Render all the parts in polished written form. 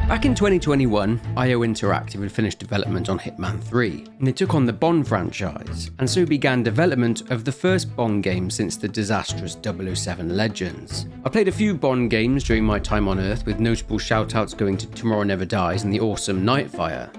Back in 2021, IO Interactive had finished development on Hitman 3, and they took on the Bond franchise, and so began development of the first Bond game since the disastrous 007 Legends. I played a few Bond games during my time on Earth, with notable shoutouts going to Tomorrow Never Dies and the awesome Nightfire.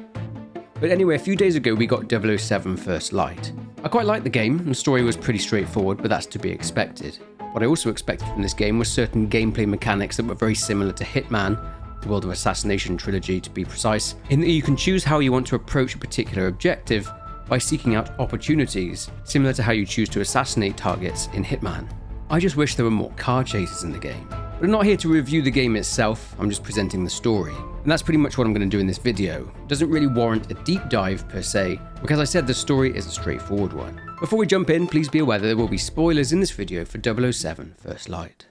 But anyway, a few days ago we got 007 First Light. I quite liked the game, and the story was pretty straightforward, but that's to be expected. What I also expected from this game was certain gameplay mechanics that were very similar to Hitman, the World of Assassination trilogy to be precise, in that you can choose how you want to approach a particular objective by seeking out opportunities, similar to how you choose to assassinate targets in Hitman. I just wish there were more car chases in the game. But I'm not here to review the game itself, I'm just presenting the story. And that's pretty much what I'm going to do in this video. It doesn't really warrant a deep dive per se, because I said the story is a straightforward one. Before we jump in, please be aware that there will be spoilers in this video for 007 First Light.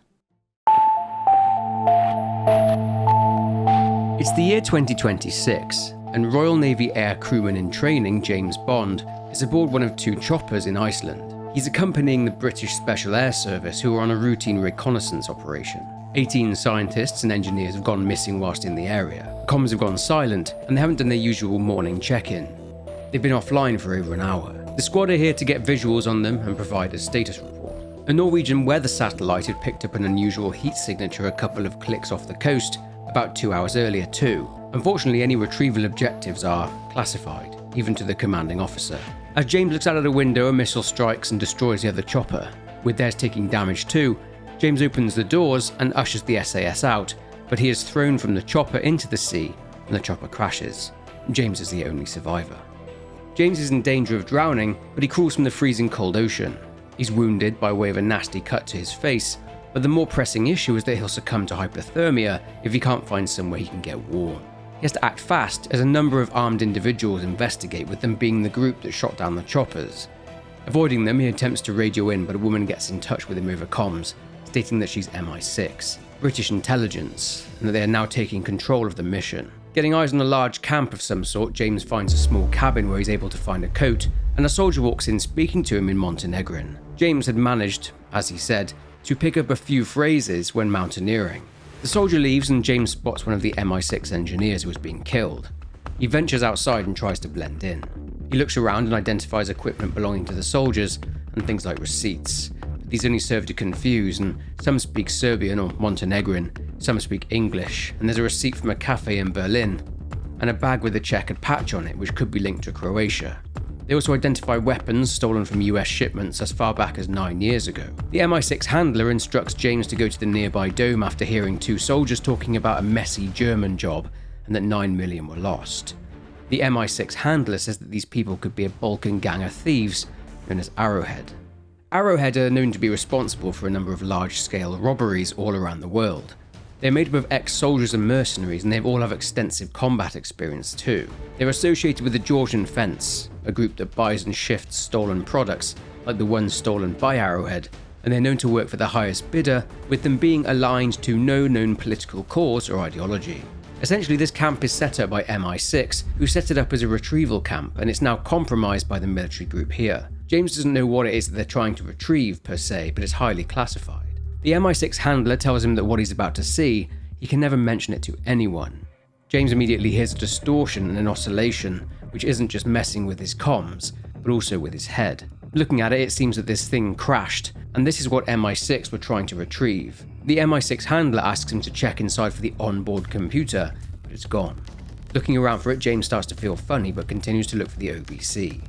It's the year 2026, and Royal Navy air crewman in training James Bond is aboard one of two choppers in Iceland. He's accompanying the British Special Air Service, who are on a routine reconnaissance operation. 18 scientists and engineers have gone missing whilst in the area. Comms have gone silent, and they haven't done their usual morning check-in. They've been offline for over an hour. The squad are here to get visuals on them and provide a status report. A Norwegian weather satellite had picked up an unusual heat signature a couple of clicks off the coast, about 2 hours earlier too. Unfortunately, any retrieval objectives are classified, even to the commanding officer. As James looks out of the window, a missile strikes and destroys the other chopper. With theirs taking damage too, James opens the doors and ushers the SAS out, but he is thrown from the chopper into the sea and the chopper crashes. James is the only survivor. James is in danger of drowning, but he crawls from the freezing cold ocean. He's wounded by way of a nasty cut to his face, but the more pressing issue is that he'll succumb to hypothermia if he can't find somewhere he can get warm. He has to act fast as a number of armed individuals investigate, with them being the group that shot down the choppers. Avoiding them, he attempts to radio in, but a woman gets in touch with him over comms, stating that she's MI6, British intelligence, and that they are now taking control of the mission. Getting eyes on a large camp of some sort, James finds a small cabin where he's able to find a coat, and a soldier walks in speaking to him in Montenegrin. James had managed, as he said, to pick up a few phrases when mountaineering. The soldier leaves and James spots one of the MI6 engineers who was being killed. He ventures outside and tries to blend in. He looks around and identifies equipment belonging to the soldiers and things like receipts. But these only serve to confuse, and some speak Serbian or Montenegrin, some speak English, and there's a receipt from a cafe in Berlin, and a bag with a checkered patch on it which could be linked to Croatia. They also identify weapons stolen from US shipments as far back as 9 years ago. The MI6 handler instructs James to go to the nearby dome after hearing two soldiers talking about a messy German job and that 9 million were lost. The MI6 handler says that these people could be a Balkan gang of thieves known as Arrowhead. Arrowhead are known to be responsible for a number of large-scale robberies all around the world. They're made up of ex-soldiers and mercenaries, and they all have extensive combat experience too. They're associated with the Georgian Fence, a group that buys and shifts stolen products, like the ones stolen by Arrowhead, and they're known to work for the highest bidder, with them being aligned to no known political cause or ideology. Essentially, this camp is set up by MI6, who set it up as a retrieval camp, and it's now compromised by the military group here. James doesn't know what it is that they're trying to retrieve per se, but it's highly classified. The MI6 handler tells him that what he's about to see, he can never mention it to anyone. James immediately hears a distortion and an oscillation, which isn't just messing with his comms, but also with his head. Looking at it, it seems that this thing crashed, and this is what MI6 were trying to retrieve. The MI6 handler asks him to check inside for the onboard computer, but it's gone. Looking around for it, James starts to feel funny, but continues to look for the OBC.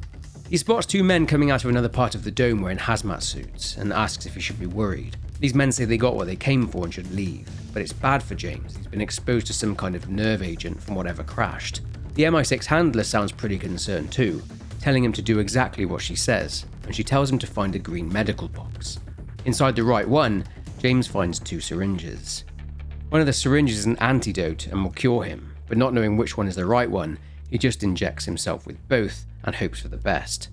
He spots two men coming out of another part of the dome wearing hazmat suits, and asks if he should be worried. These men say they got what they came for and should leave, but it's bad for James. He's been exposed to some kind of nerve agent from whatever crashed. The MI6 handler sounds pretty concerned too, telling him to do exactly what she says, and she tells him to find a green medical box. Inside the right one, James finds two syringes. One of the syringes is an antidote and will cure him, but not knowing which one is the right one, he just injects himself with both and hopes for the best.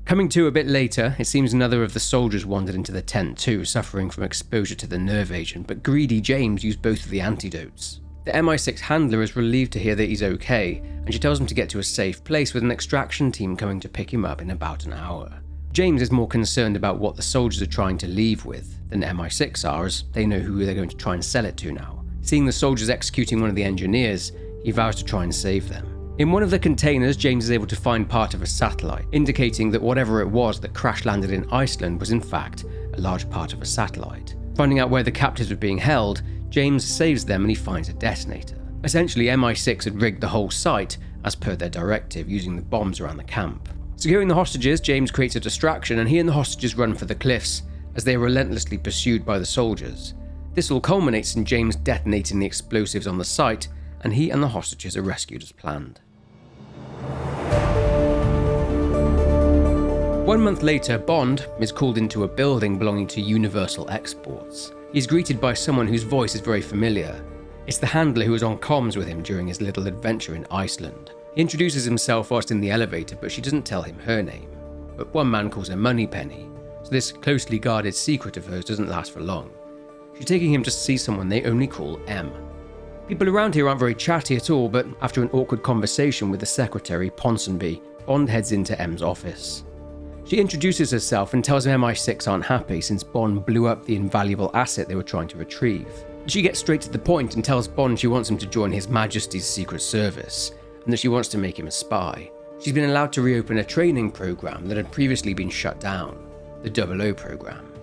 Coming to a bit later, it seems another of the soldiers wandered into the tent too, suffering from exposure to the nerve agent, but greedy James used both of the antidotes. The MI6 handler is relieved to hear that he's okay, and she tells him to get to a safe place with an extraction team coming to pick him up in about an hour. James is more concerned about what the soldiers are trying to leave with than MI6 are, as they know who they're going to try and sell it to now. Seeing the soldiers executing one of the engineers, he vows to try and save them. In one of the containers, James is able to find part of a satellite, indicating that whatever it was that crash-landed in Iceland was in fact a large part of a satellite. Finding out where the captives were being held, James saves them and he finds a detonator. Essentially, MI6 had rigged the whole site as per their directive, using the bombs around the camp. Securing the hostages, James creates a distraction and he and the hostages run for the cliffs as they are relentlessly pursued by the soldiers. This all culminates in James detonating the explosives on the site, and he and the hostages are rescued as planned. 1 month later, Bond is called into a building belonging to Universal Exports. He's greeted by someone whose voice is very familiar. It's the handler who was on comms with him during his little adventure in Iceland. He introduces himself whilst in the elevator, but she doesn't tell him her name. But one man calls her Moneypenny, so this closely guarded secret of hers doesn't last for long. She's taking him to see someone they only call M. People around here aren't very chatty at all, but after an awkward conversation with the secretary, Ponsonby, Bond heads into M's office. She introduces herself and tells him MI6 aren't happy since Bond blew up the invaluable asset they were trying to retrieve. She gets straight to the point and tells Bond she wants him to join His Majesty's Secret Service, and that she wants to make him a spy. She's been allowed to reopen a training program that had previously been shut down, the 00 program.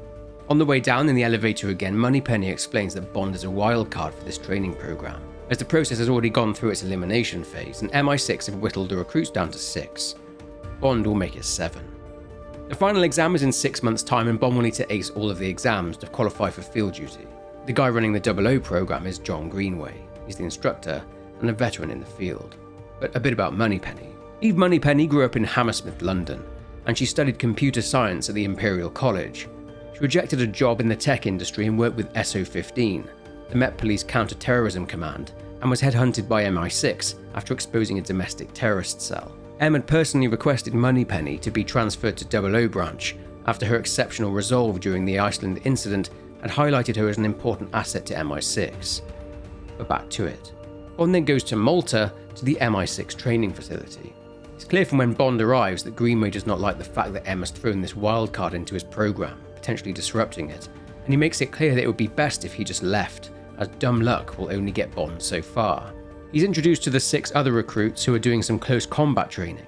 On the way down in the elevator again, Moneypenny explains that Bond is a wildcard for this training program, as the process has already gone through its elimination phase and MI6 have whittled the recruits down to 6. Bond will make it 7. The final exam is in 6 months' time and Bond will need to ace all of the exams to qualify for field duty. The guy running the 00 program is John Greenway. He's the instructor and a veteran in the field. But a bit about Moneypenny. Eve Moneypenny grew up in Hammersmith, London, and she studied computer science at the Imperial College. She rejected a job in the tech industry and worked with SO15, the Met Police Counter-Terrorism Command, and was headhunted by MI6 after exposing a domestic terrorist cell. M had personally requested Moneypenny to be transferred to 00 branch after her exceptional resolve during the Iceland incident had highlighted her as an important asset to MI6. But back to it. Bond then goes to Malta to the MI6 training facility. It's clear from when Bond arrives that Greenway does not like the fact that M has thrown this wildcard into his program, potentially disrupting it, and he makes it clear that it would be best if he just left, as dumb luck will only get Bond so far. He's introduced to the 6 other recruits who are doing some close combat training.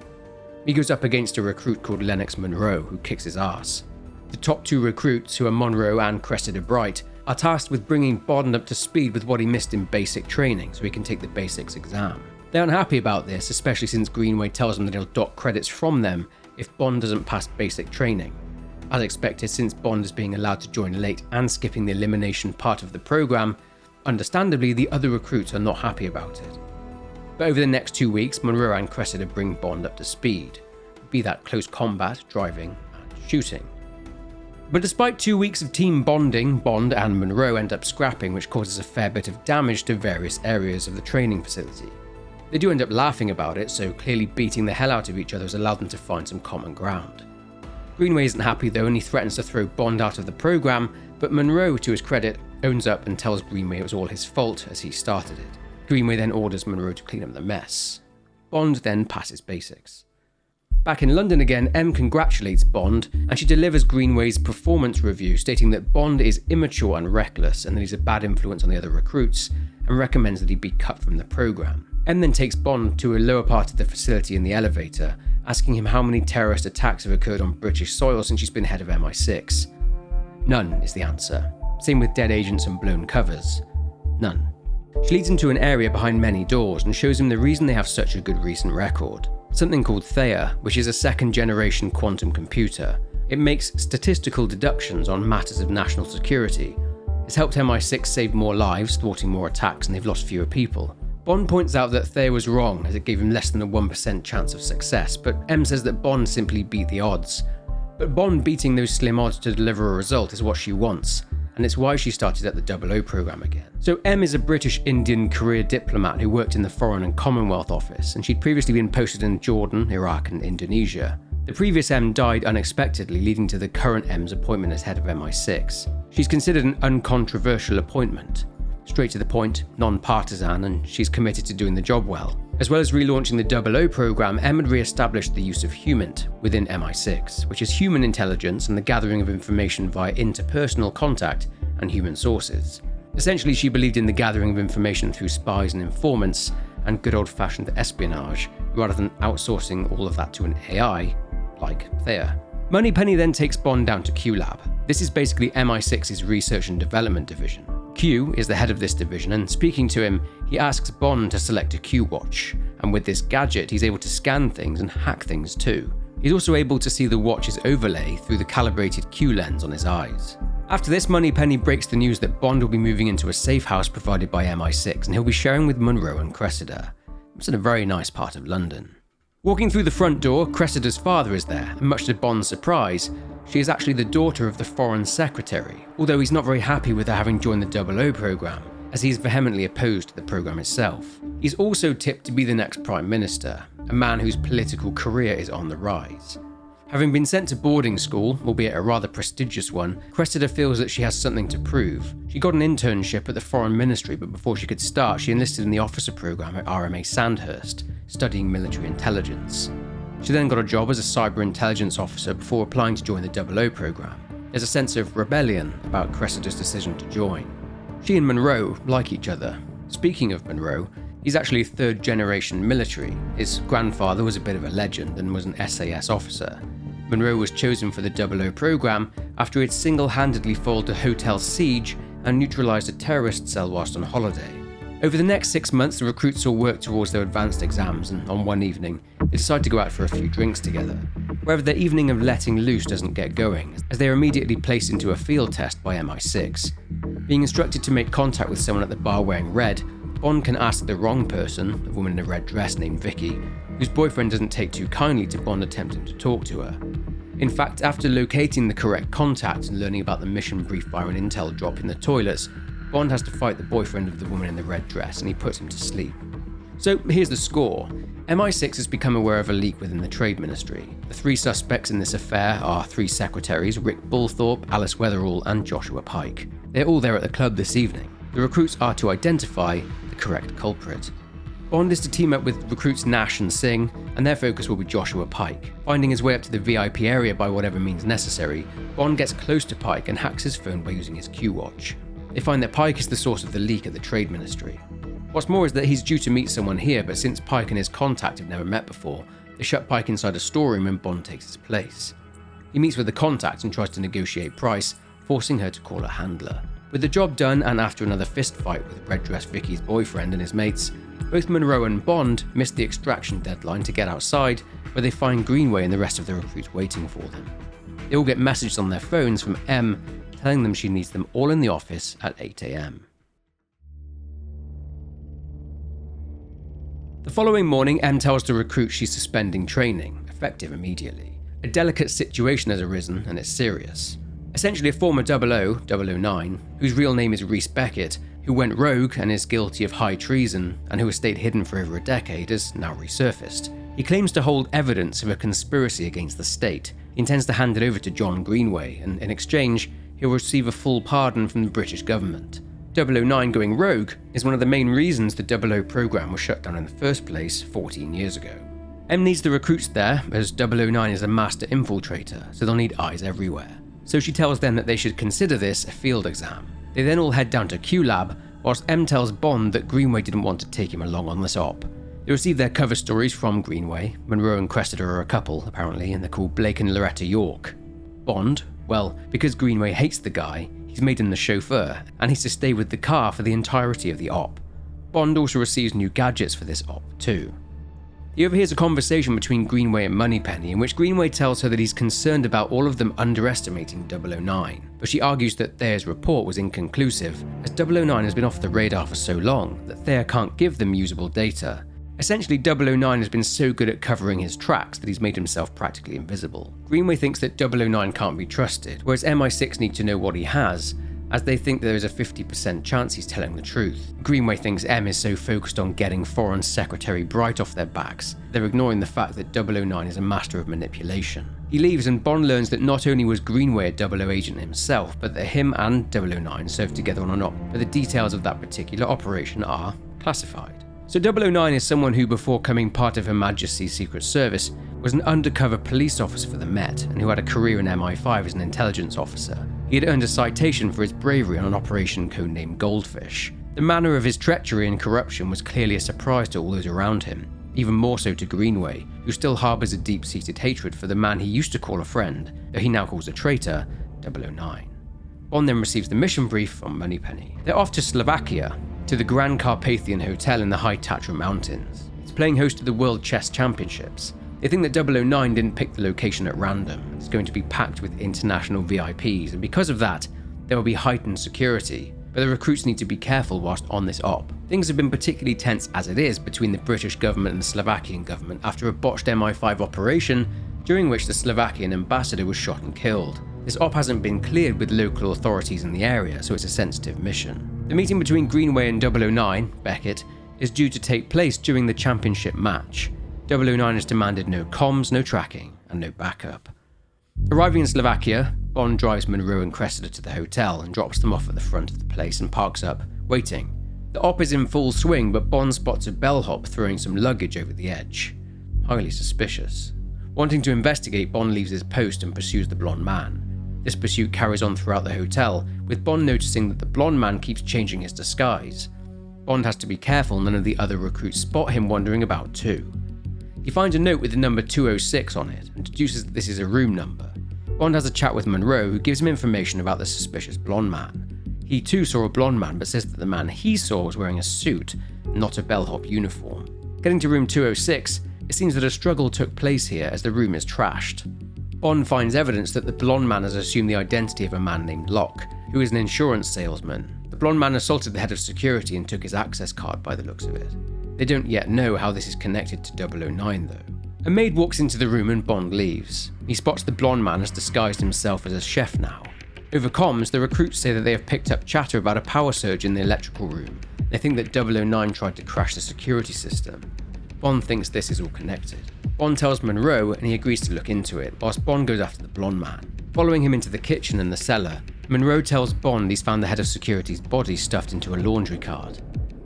He goes up against a recruit called Lennox Monroe, who kicks his ass. The top 2 recruits, who are Monroe and Cressida Bright, are tasked with bringing Bond up to speed with what he missed in basic training so he can take the basics exam. They aren't happy about this, especially since Greenway tells them that he'll dock credits from them if Bond doesn't pass basic training. As expected, since Bond is being allowed to join late and skipping the elimination part of the program, understandably the other recruits are not happy about it. But over the next 2 weeks, Monroe and Cressida bring Bond up to speed, be that close combat, driving, and shooting. But despite 2 weeks of team bonding, Bond and Monroe end up scrapping, which causes a fair bit of damage to various areas of the training facility. They do end up laughing about it, so clearly beating the hell out of each other has allowed them to find some common ground. Greenway isn't happy though, and he threatens to throw Bond out of the program, but Monroe, to his credit, owns up and tells Greenway it was all his fault as he started it. Greenway then orders Monroe to clean up the mess. Bond then passes basics. Back in London again, M congratulates Bond, and she delivers Greenway's performance review, stating that Bond is immature and reckless, and that he's a bad influence on the other recruits, and recommends that he be cut from the program. M then takes Bond to a lower part of the facility in the elevator, asking him how many terrorist attacks have occurred on British soil since she's been head of MI6. None is the answer. Same with dead agents and blown covers. None. She leads him to an area behind many doors and shows him the reason they have such a good recent record. Something called Theia, which is a second-generation quantum computer. It makes statistical deductions on matters of national security. It's helped MI6 save more lives, thwarting more attacks, and they've lost fewer people. Bond points out that Theia was wrong, as it gave him less than a 1% chance of success, but M says that Bond simply beat the odds. But Bond beating those slim odds to deliver a result is what she wants, and it's why she started at the 00 program again. So M is a British Indian career diplomat who worked in the Foreign and Commonwealth Office, and she'd previously been posted in Jordan, Iraq and Indonesia. The previous M died unexpectedly, leading to the current M's appointment as head of MI6. She's considered an uncontroversial appointment. Straight to the point, non-partisan, and she's committed to doing the job well. As well as relaunching the 00 program, M had re-established the use of HUMINT within MI6, which is human intelligence and the gathering of information via interpersonal contact and human sources. Essentially, she believed in the gathering of information through spies and informants and good old-fashioned espionage, rather than outsourcing all of that to an AI, like Thea. Moneypenny then takes Bond down to Q Lab. This is basically MI6's research and development division. Q is the head of this division, and speaking to him, he asks Bond to select a Q watch, and with this gadget he's able to scan things and hack things too. He's also able to see the watch's overlay through the calibrated Q lens on his eyes. After this, Moneypenny breaks the news that Bond will be moving into a safe house provided by MI6, and he'll be sharing with Monroe and Cressida. It's in a very nice part of London. Walking through the front door, Cressida's father is there, and much to Bond's surprise, she is actually the daughter of the Foreign Secretary, although he's not very happy with her having joined the 00 program, as he is vehemently opposed to the program itself. He's also tipped to be the next Prime Minister, a man whose political career is on the rise. Having been sent to boarding school, albeit a rather prestigious one, Cressida feels that she has something to prove. She got an internship at the Foreign Ministry, but before she could start, she enlisted in the officer program at RMA Sandhurst, studying military intelligence. She then got a job as a cyber intelligence officer before applying to join the 00 program. There's a sense of rebellion about Cressida's decision to join. She and Monroe like each other. Speaking of Monroe, he's actually third-generation military. His grandfather was a bit of a legend and was an SAS officer. Monroe was chosen for the 00 program after he had single-handedly foiled a hotel siege and neutralized a terrorist cell whilst on holiday. Over the next 6 months, the recruits all work towards their advanced exams, and on one evening, they decide to go out for a few drinks together. However, their evening of letting loose doesn't get going, as they are immediately placed into a field test by MI6. Being instructed to make contact with someone at the bar wearing red, Bond can ask the wrong person, a woman in a red dress named Vicky, whose boyfriend doesn't take too kindly to Bond attempting to talk to her. In fact, after locating the correct contact and learning about the mission brief via an intel drop in the toilets, Bond has to fight the boyfriend of the woman in the red dress, and he puts him to sleep. So here's the score. MI6 has become aware of a leak within the Trade Ministry. The 3 suspects in this affair are 3 secretaries, Rick Bullthorpe, Alice Weatherall and Joshua Pike. They're all there at the club this evening. The recruits are to identify the correct culprit. Bond is to team up with recruits Nash and Singh, and their focus will be Joshua Pike. Finding his way up to the VIP area by whatever means necessary, Bond gets close to Pike and hacks his phone by using his Q watch. They find that Pike is the source of the leak at the Trade Ministry. What's more is that he's due to meet someone here, but since Pike and his contact have never met before, they shut Pike inside a storeroom and Bond takes his place. He meets with the contact and tries to negotiate price, forcing her to call a handler. With the job done, and after another fist fight with Red Dress Vicky's boyfriend and his mates, both Monroe and Bond miss the extraction deadline to get outside, where they find Greenway and the rest of the recruits waiting for them. They all get messages on their phones from M, telling them she needs them all in the office at 8 AM. The following morning, M tells the recruit she's suspending training, effective immediately. A delicate situation has arisen, and it's serious. Essentially, a former 009, whose real name is Reese Beckett, who went rogue and is guilty of high treason, and who has stayed hidden for over a decade, has now resurfaced. He claims to hold evidence of a conspiracy against the state. He intends to hand it over to John Greenway, and in exchange, he'll receive a full pardon from the British government. 009 going rogue is one of the main reasons the 00 program was shut down in the first place 14 years ago. M needs the recruits there, as 009 is a master infiltrator, so they'll need eyes everywhere. So she tells them that they should consider this a field exam. They then all head down to Q Lab, whilst M tells Bond that Greenway didn't want to take him along on this op. They receive their cover stories from Greenway. Monroe and Cressida are a couple, apparently, and they're called Blake and Loretta York. Bond, well, because Greenway hates the guy, he's made him the chauffeur, and he's to stay with the car for the entirety of the op. Bond also receives new gadgets for this op too. He overhears a conversation between Greenway and Moneypenny in which Greenway tells her that he's concerned about all of them underestimating 009, but she argues that Thea's report was inconclusive, as 009 has been off the radar for so long that Thea can't give them usable data. Essentially, 009 has been so good at covering his tracks that he's made himself practically invisible. Greenway thinks that 009 can't be trusted, whereas MI6 need to know what he has, as they think there is a 50% chance he's telling the truth. Greenway thinks M is so focused on getting Foreign Secretary Bright off their backs, they're ignoring the fact that 009 is a master of manipulation. He leaves and Bond learns that not only was Greenway a 00 agent himself, but that him and 009 served together on an op, but the details of that particular operation are classified. So 009 is someone who, before becoming part of Her Majesty's Secret Service, was an undercover police officer for the Met and who had a career in MI5 as an intelligence officer. He He had earned a citation for his bravery on an operation codenamed Goldfish. The manner of his treachery and corruption was clearly a surprise to all those around him, even more so to Greenway, who still harbours a deep-seated hatred for the man he used to call a friend, though he now calls a traitor, 009. Bond then receives the mission brief from Moneypenny. They're off to Slovakia, to the Grand Carpathian Hotel in the High Tatra Mountains. It's playing host to the World Chess Championships. They think that 009 didn't pick the location at random. It's going to be packed with international VIPs, and because of that, there will be heightened security. But the recruits need to be careful whilst on this op. Things have been particularly tense as it is between the British government and the Slovakian government after a botched MI5 operation during which the Slovakian ambassador was shot and killed. This op hasn't been cleared with local authorities in the area, so it's a sensitive mission. The meeting between Greenway and 009, Beckett, is due to take place during the championship match. 009 has demanded no comms, no tracking, and no backup. Arriving in Slovakia, Bond drives Monroe and Cressida to the hotel and drops them off at the front of the place and parks up, waiting. The op is in full swing, but Bond spots a bellhop throwing some luggage over the edge. Highly suspicious. Wanting to investigate, Bond leaves his post and pursues the blonde man. This pursuit carries on throughout the hotel, with Bond noticing that the blonde man keeps changing his disguise. Bond has to be careful none of the other recruits spot him wandering about too. He finds a note with the number 206 on it and deduces that this is a room number. Bond has a chat with Monroe, who gives him information about the suspicious blonde man. He too saw a blonde man, but says that the man he saw was wearing a suit, not a bellhop uniform. Getting to room 206, it seems that a struggle took place here as the room is trashed. Bond finds evidence that the blonde man has assumed the identity of a man named Locke, who is an insurance salesman. The blonde man assaulted the head of security and took his access card by the looks of it. They don't yet know how this is connected to 009 though. A maid walks into the room and Bond leaves. He spots the blonde man has disguised himself as a chef now. Over comms, the recruits say that they have picked up chatter about a power surge in the electrical room. They think that 009 tried to crash the security system. Bond thinks this is all connected. Bond tells Monroe and he agrees to look into it, whilst Bond goes after the blonde man. Following him into the kitchen and the cellar, Monroe tells Bond he's found the head of security's body stuffed into a laundry cart.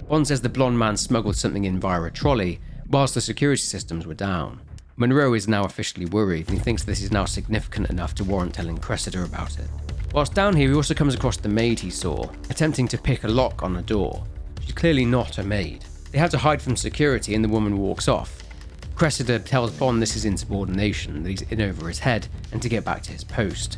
Bond says the blonde man smuggled something in via a trolley, whilst the security systems were down. Monroe is now officially worried and he thinks this is now significant enough to warrant telling Cressida about it. Whilst down here, he also comes across the maid he saw, attempting to pick a lock on a door. She's clearly not a maid. They had to hide from security and the woman walks off. Cressida tells Bond this is insubordination, that he's in over his head and to get back to his post.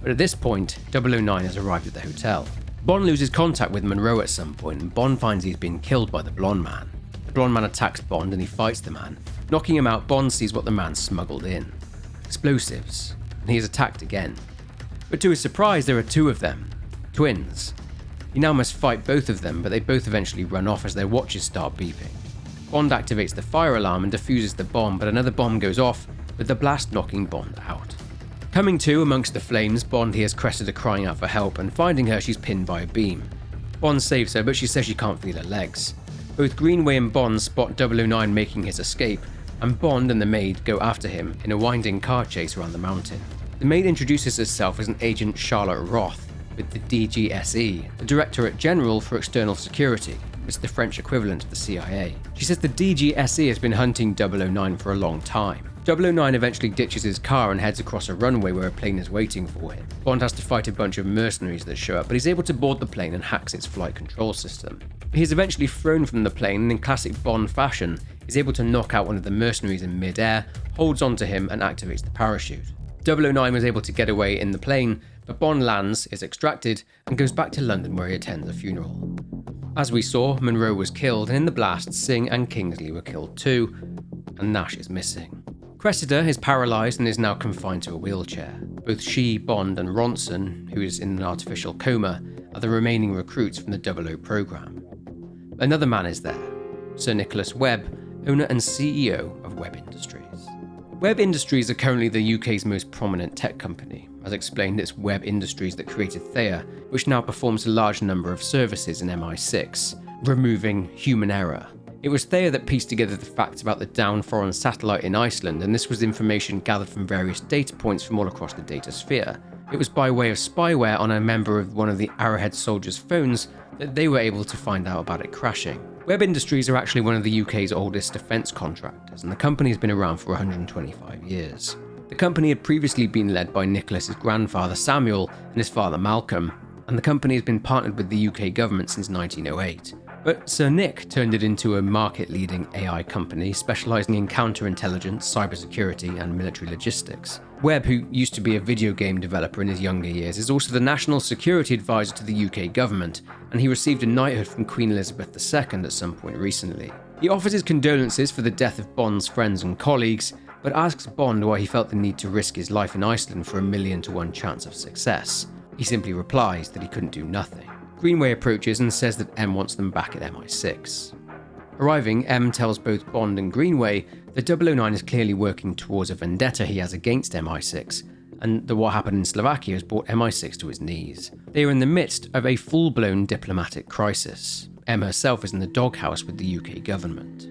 But at this point, 009 has arrived at the hotel. Bond loses contact with Monroe at some point and Bond finds he's been killed by the blonde man. The blonde man attacks Bond and he fights the man. Knocking him out, Bond sees what the man smuggled in. Explosives. And he is attacked again. But to his surprise, there are two of them. Twins. He now must fight both of them, but they both eventually run off as their watches start beeping. Bond activates the fire alarm and defuses the bomb, but another bomb goes off, with the blast knocking Bond out. Coming to amongst the flames, Bond hears Cressida crying out for help, and finding her, she's pinned by a beam. Bond saves her, but she says she can't feel her legs. Both Greenway and Bond spot 009 making his escape, and Bond and the maid go after him in a winding car chase around the mountain. The maid introduces herself as an Agent Charlotte Roth, with the DGSE, the Directorate General for External Security. It's the French equivalent of the CIA. She says the DGSE has been hunting 009 for a long time. 009 eventually ditches his car and heads across a runway where a plane is waiting for him. Bond has to fight a bunch of mercenaries that show up, but he's able to board the plane and hacks its flight control system. He is eventually thrown from the plane and in classic Bond fashion, is able to knock out one of the mercenaries in mid-air, holds onto him and activates the parachute. 009 was able to get away in the plane, but Bond lands, is extracted, and goes back to London where he attends a funeral. As we saw, Monroe was killed, and in the blast, Singh and Kingsley were killed too, and Nash is missing. Cressida is paralysed and is now confined to a wheelchair. Both she, Bond, and Ronson, who is in an artificial coma, are the remaining recruits from the 00 programme. Another man is there, Sir Nicholas Webb, owner and CEO of Webb Industries. Webb Industries are currently the UK's most prominent tech company. As explained, it's Webb Industries that created Theia, which now performs a large number of services in MI6, removing human error. It was Theia that pieced together the facts about the downed foreign satellite in Iceland, and this was information gathered from various data points from all across the data sphere. It was by way of spyware on a member of one of the Arrowhead soldiers' phones that they were able to find out about it crashing. Webb Industries are actually one of the UK's oldest defence contractors, and the company has been around for 125 years. The company had previously been led by Nicholas's grandfather Samuel and his father Malcolm, and the company has been partnered with the UK government since 1908. But Sir Nick turned it into a market-leading AI company specialising in counterintelligence, cybersecurity and military logistics. Webb, who used to be a video game developer in his younger years, is also the National Security Advisor to the UK government, and he received a knighthood from Queen Elizabeth II at some point recently. He offers his condolences for the death of Bond's friends and colleagues, but asks Bond why he felt the need to risk his life in Iceland for a 1,000,000 to 1 chance of success. He simply replies that he couldn't do nothing. Greenway approaches and says that M wants them back at MI6. Arriving, M tells both Bond and Greenway that 009 is clearly working towards a vendetta he has against MI6, and that what happened in Slovakia has brought MI6 to his knees. They are in the midst of a full-blown diplomatic crisis. M herself is in the doghouse with the UK government.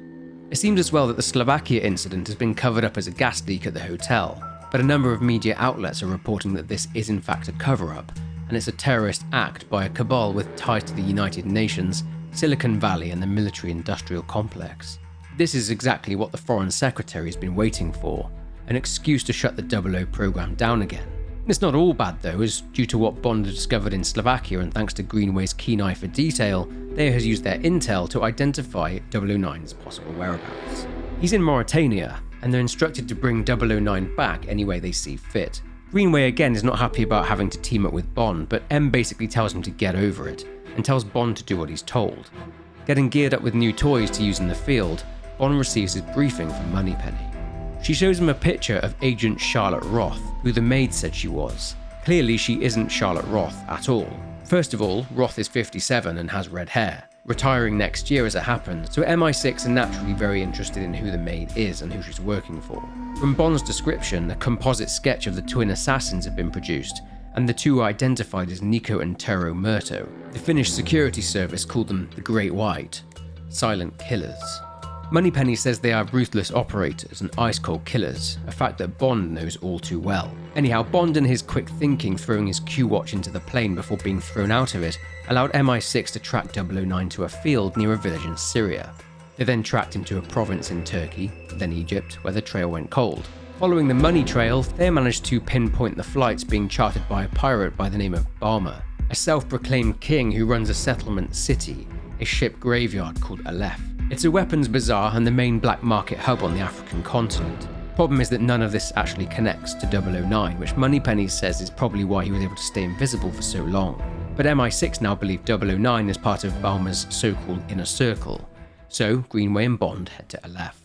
It seems as well that the Slovakia incident has been covered up as a gas leak at the hotel, but a number of media outlets are reporting that this is in fact a cover-up, and it's a terrorist act by a cabal with ties to the United Nations, Silicon Valley and the military-industrial complex. This is exactly what the Foreign Secretary has been waiting for, an excuse to shut the 00 program down again. It's not all bad though, as due to what Bond had discovered in Slovakia and thanks to Greenway's keen eye for detail, they has used their intel to identify 009's possible whereabouts. He's in Mauritania, and they're instructed to bring 009 back any way they see fit. Greenway again is not happy about having to team up with Bond, but M basically tells him to get over it, and tells Bond to do what he's told. Getting geared up with new toys to use in the field, Bond receives his briefing from Moneypenny. She shows him a picture of Agent Charlotte Roth, who the maid said she was. Clearly she isn't Charlotte Roth at all. First of all, Roth is 57 and has red hair, retiring next year as it happens, so MI6 are naturally very interested in who the maid is and who she's working for. From Bond's description, a composite sketch of the twin assassins have been produced, and the two are identified as Nico and Tero Murto. The Finnish security service called them the Great White, silent killers. Moneypenny says they are ruthless operators and ice-cold killers, a fact that Bond knows all too well. Anyhow, Bond and his quick thinking throwing his Q-watch into the plane before being thrown out of it allowed MI6 to track 009 to a field near a village in Syria. They then tracked him to a province in Turkey, then Egypt, where the trail went cold. Following the money trail, they managed to pinpoint the flights being chartered by a pirate by the name of Balmer, a self-proclaimed king who runs a settlement city, a ship graveyard called Aleph. It's a weapons bazaar and the main black market hub on the African continent. Problem is that none of this actually connects to 009, which Moneypenny says is probably why he was able to stay invisible for so long. But MI6 now believe 009 is part of Balmer's so-called inner circle. So Greenway and Bond head to Aleph.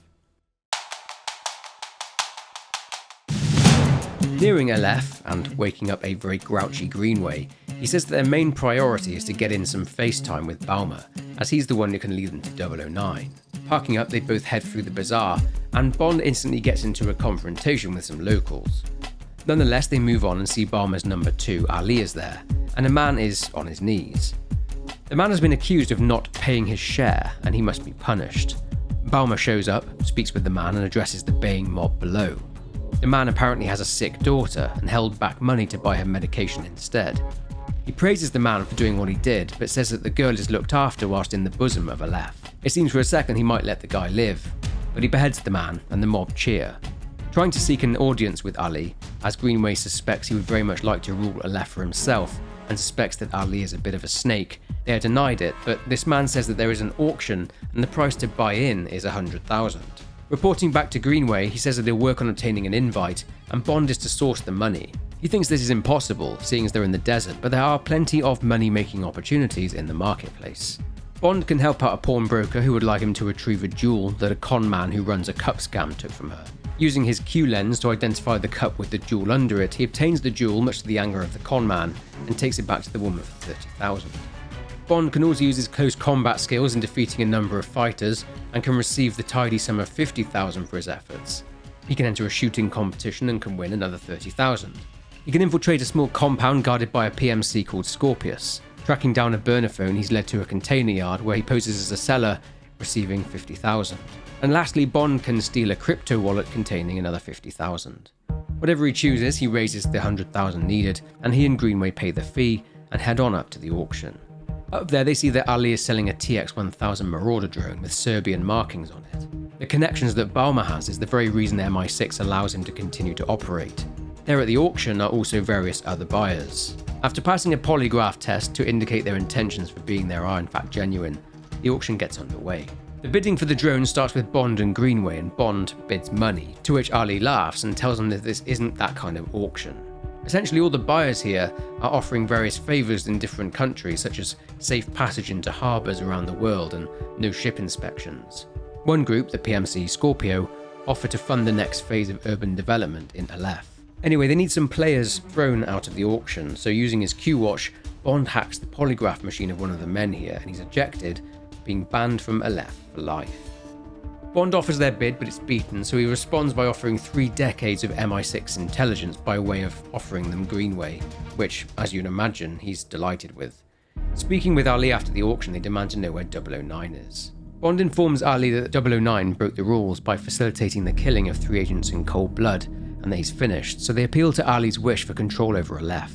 Nearing Aleph, and waking up a very grouchy Greenway, he says that their main priority is to get in some FaceTime with Balmer, as he's the one who can lead them to 009. Parking up, they both head through the bazaar, and Bond instantly gets into a confrontation with some locals. Nonetheless, they move on and see Balmer's number 2, Ali, is there, and a man is on his knees. The man has been accused of not paying his share, and he must be punished. Balmer shows up, speaks with the man, and addresses the baying mob below. The man apparently has a sick daughter and held back money to buy her medication instead. He praises the man for doing what he did, but says that the girl is looked after whilst in the bosom of Aleph. It seems for a second he might let the guy live, but he beheads the man and the mob cheer. Trying to seek an audience with Ali, as Greenway suspects he would very much like to rule Aleph for himself, and suspects that Ali is a bit of a snake, they are denied it, but this man says that there is an auction and the price to buy in is 100,000. Reporting back to Greenway, he says that they'll work on obtaining an invite, and Bond is to source the money. He thinks this is impossible, seeing as they're in the desert, but there are plenty of money-making opportunities in the marketplace. Bond can help out a pawnbroker who would like him to retrieve a jewel that a con man who runs a cup scam took from her. Using his Q lens to identify the cup with the jewel under it, he obtains the jewel much to the anger of the con man, and takes it back to the woman for 30,000. Bond can also use his close combat skills in defeating a number of fighters, and can receive the tidy sum of 50,000 for his efforts. He can enter a shooting competition and can win another 30,000. He can infiltrate a small compound guarded by a PMC called Scorpius. Tracking down a burner phone, he's led to a container yard where he poses as a seller, receiving 50,000. And lastly, Bond can steal a crypto wallet containing another 50,000. Whatever he chooses, he raises the 100,000 needed, and he and Greenway pay the fee and head on up to the auction. Up there, they see that Ali is selling a TX-1000 Marauder drone with Serbian markings on it. The connections that Balmer has is the very reason MI6 allows him to continue to operate. There at the auction are also various other buyers. After passing a polygraph test to indicate their intentions for being there are in fact genuine, the auction gets underway. The bidding for the drone starts with Bond and Greenway, and Bond bids money, to which Ali laughs and tells him that this isn't that kind of auction. Essentially, all the buyers here are offering various favours in different countries, such as safe passage into harbours around the world and no ship inspections. One group, the PMC Scorpio, offer to fund the next phase of urban development in Aleph. Anyway, they need some players thrown out of the auction, so using his Q-Watch, Bond hacks the polygraph machine of one of the men here, and he's ejected, being banned from Aleph for life. Bond offers their bid, but it's beaten, so he responds by offering 3 decades of MI6 intelligence by way of offering them Greenway, which, as you'd imagine, he's delighted with. Speaking with Ali after the auction, they demand to know where 009 is. Bond informs Ali that 009 broke the rules by facilitating the killing of 3 agents in cold blood, and that he's finished, so they appeal to Ali's wish for control over Aleph.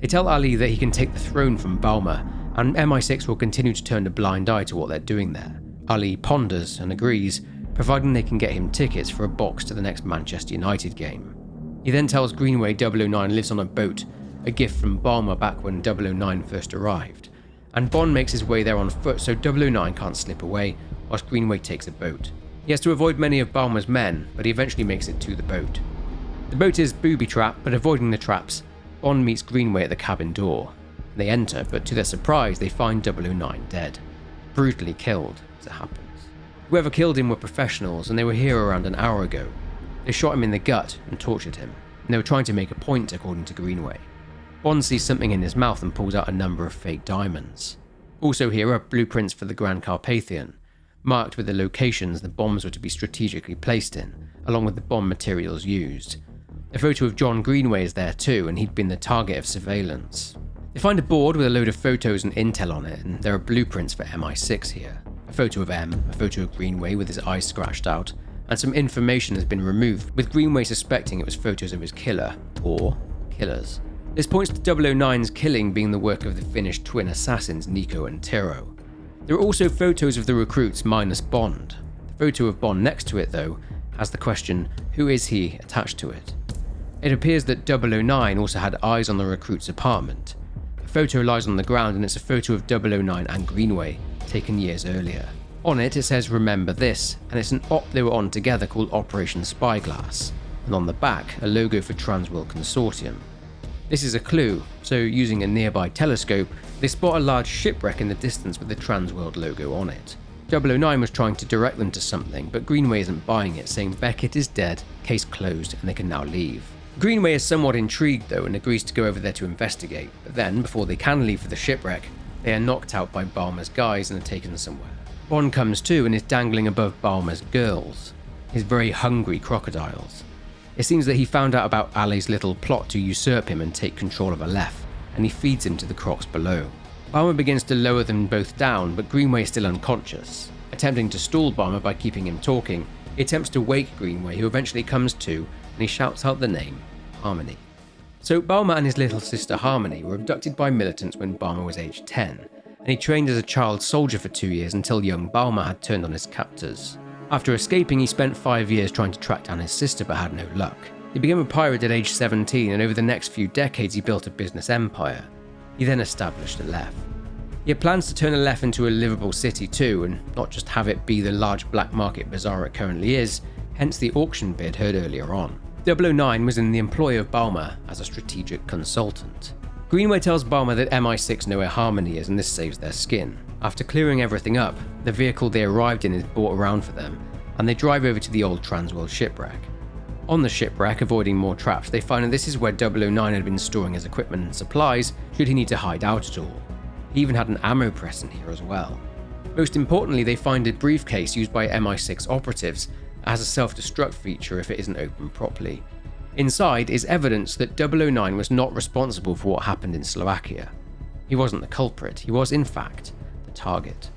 They tell Ali that he can take the throne from Balmer, and MI6 will continue to turn a blind eye to what they're doing there. Ali ponders and agrees, providing they can get him tickets for a box to the next Manchester United game. He then tells Greenway 009 lives on a boat, a gift from Balmer back when 009 first arrived, and Bond makes his way there on foot so 009 can't slip away, whilst Greenway takes a boat. He has to avoid many of Balmer's men, but he eventually makes it to the boat. The boat is booby-trapped, but avoiding the traps, Bond meets Greenway at the cabin door. They enter, but to their surprise, they find 009 dead. Brutally killed, as it happens. Whoever killed him were professionals, and they were here around an hour ago. They shot him in the gut and tortured him, and they were trying to make a point, according to Greenway. Bond sees something in his mouth and pulls out a number of fake diamonds. Also here are blueprints for the Grand Carpathian, marked with the locations the bombs were to be strategically placed in, along with the bomb materials used. A photo of John Greenway is there too, and he'd been the target of surveillance. They find a board with a load of photos and intel on it, and there are blueprints for MI6 here. A photo of M, a photo of Greenway with his eyes scratched out, and some information has been removed, with Greenway suspecting it was photos of his killer, or killers. This points to 009's killing being the work of the Finnish twin assassins Nico and Tiro. There are also photos of the recruits minus Bond. The photo of Bond next to it, though, has the question, who is he, attached to it. It appears that 009 also had eyes on the recruit's apartment. A photo lies on the ground, and it's a photo of 009 and Greenway, taken years earlier. On it says remember this, and it's an op they were on together called Operation Spyglass, and on the back a logo for Transworld Consortium. This is a clue, so using a nearby telescope, they spot a large shipwreck in the distance with the Transworld logo on it. 009 was trying to direct them to something, but Greenway isn't buying it, saying Beckett is dead, case closed, and they can now leave. Greenway is somewhat intrigued though and agrees to go over there to investigate, but then, before they can leave for the shipwreck, they are knocked out by Balmer's guys and are taken somewhere. Bond comes to and is dangling above Balmer's girls, his very hungry crocodiles. It seems that he found out about Ali's little plot to usurp him and take control of Aleph, and he feeds him to the crocs below. Balmer begins to lower them both down, but Greenway is still unconscious. Attempting to stall Balmer by keeping him talking, he attempts to wake Greenway, who eventually comes to, and he shouts out the name, Harmony. So Balmer and his little sister Harmony were abducted by militants when Balmer was aged 10, and he trained as a child soldier for 2 years until young Balmer had turned on his captors. After escaping, he spent 5 years trying to track down his sister but had no luck. He became a pirate at age 17, and over the next few decades he built a business empire. He then established Aleph. He had plans to turn Aleph into a livable city too, and not just have it be the large black market bazaar it currently is, hence the auction bid heard earlier on. 009 was in the employ of Balmer as a strategic consultant. Greenway tells Balmer that MI6 know where Harmony is, and this saves their skin. After clearing everything up, the vehicle they arrived in is brought around for them, and they drive over to the old Transworld shipwreck. On the shipwreck, avoiding more traps, they find that this is where 009 had been storing his equipment and supplies should he need to hide out at all. He even had an ammo press in here as well. Most importantly, they find a briefcase used by MI6 operatives that has a self-destruct feature if it isn't opened properly. Inside is evidence that 009 was not responsible for what happened in Slovakia. He wasn't the culprit, he was in fact the target.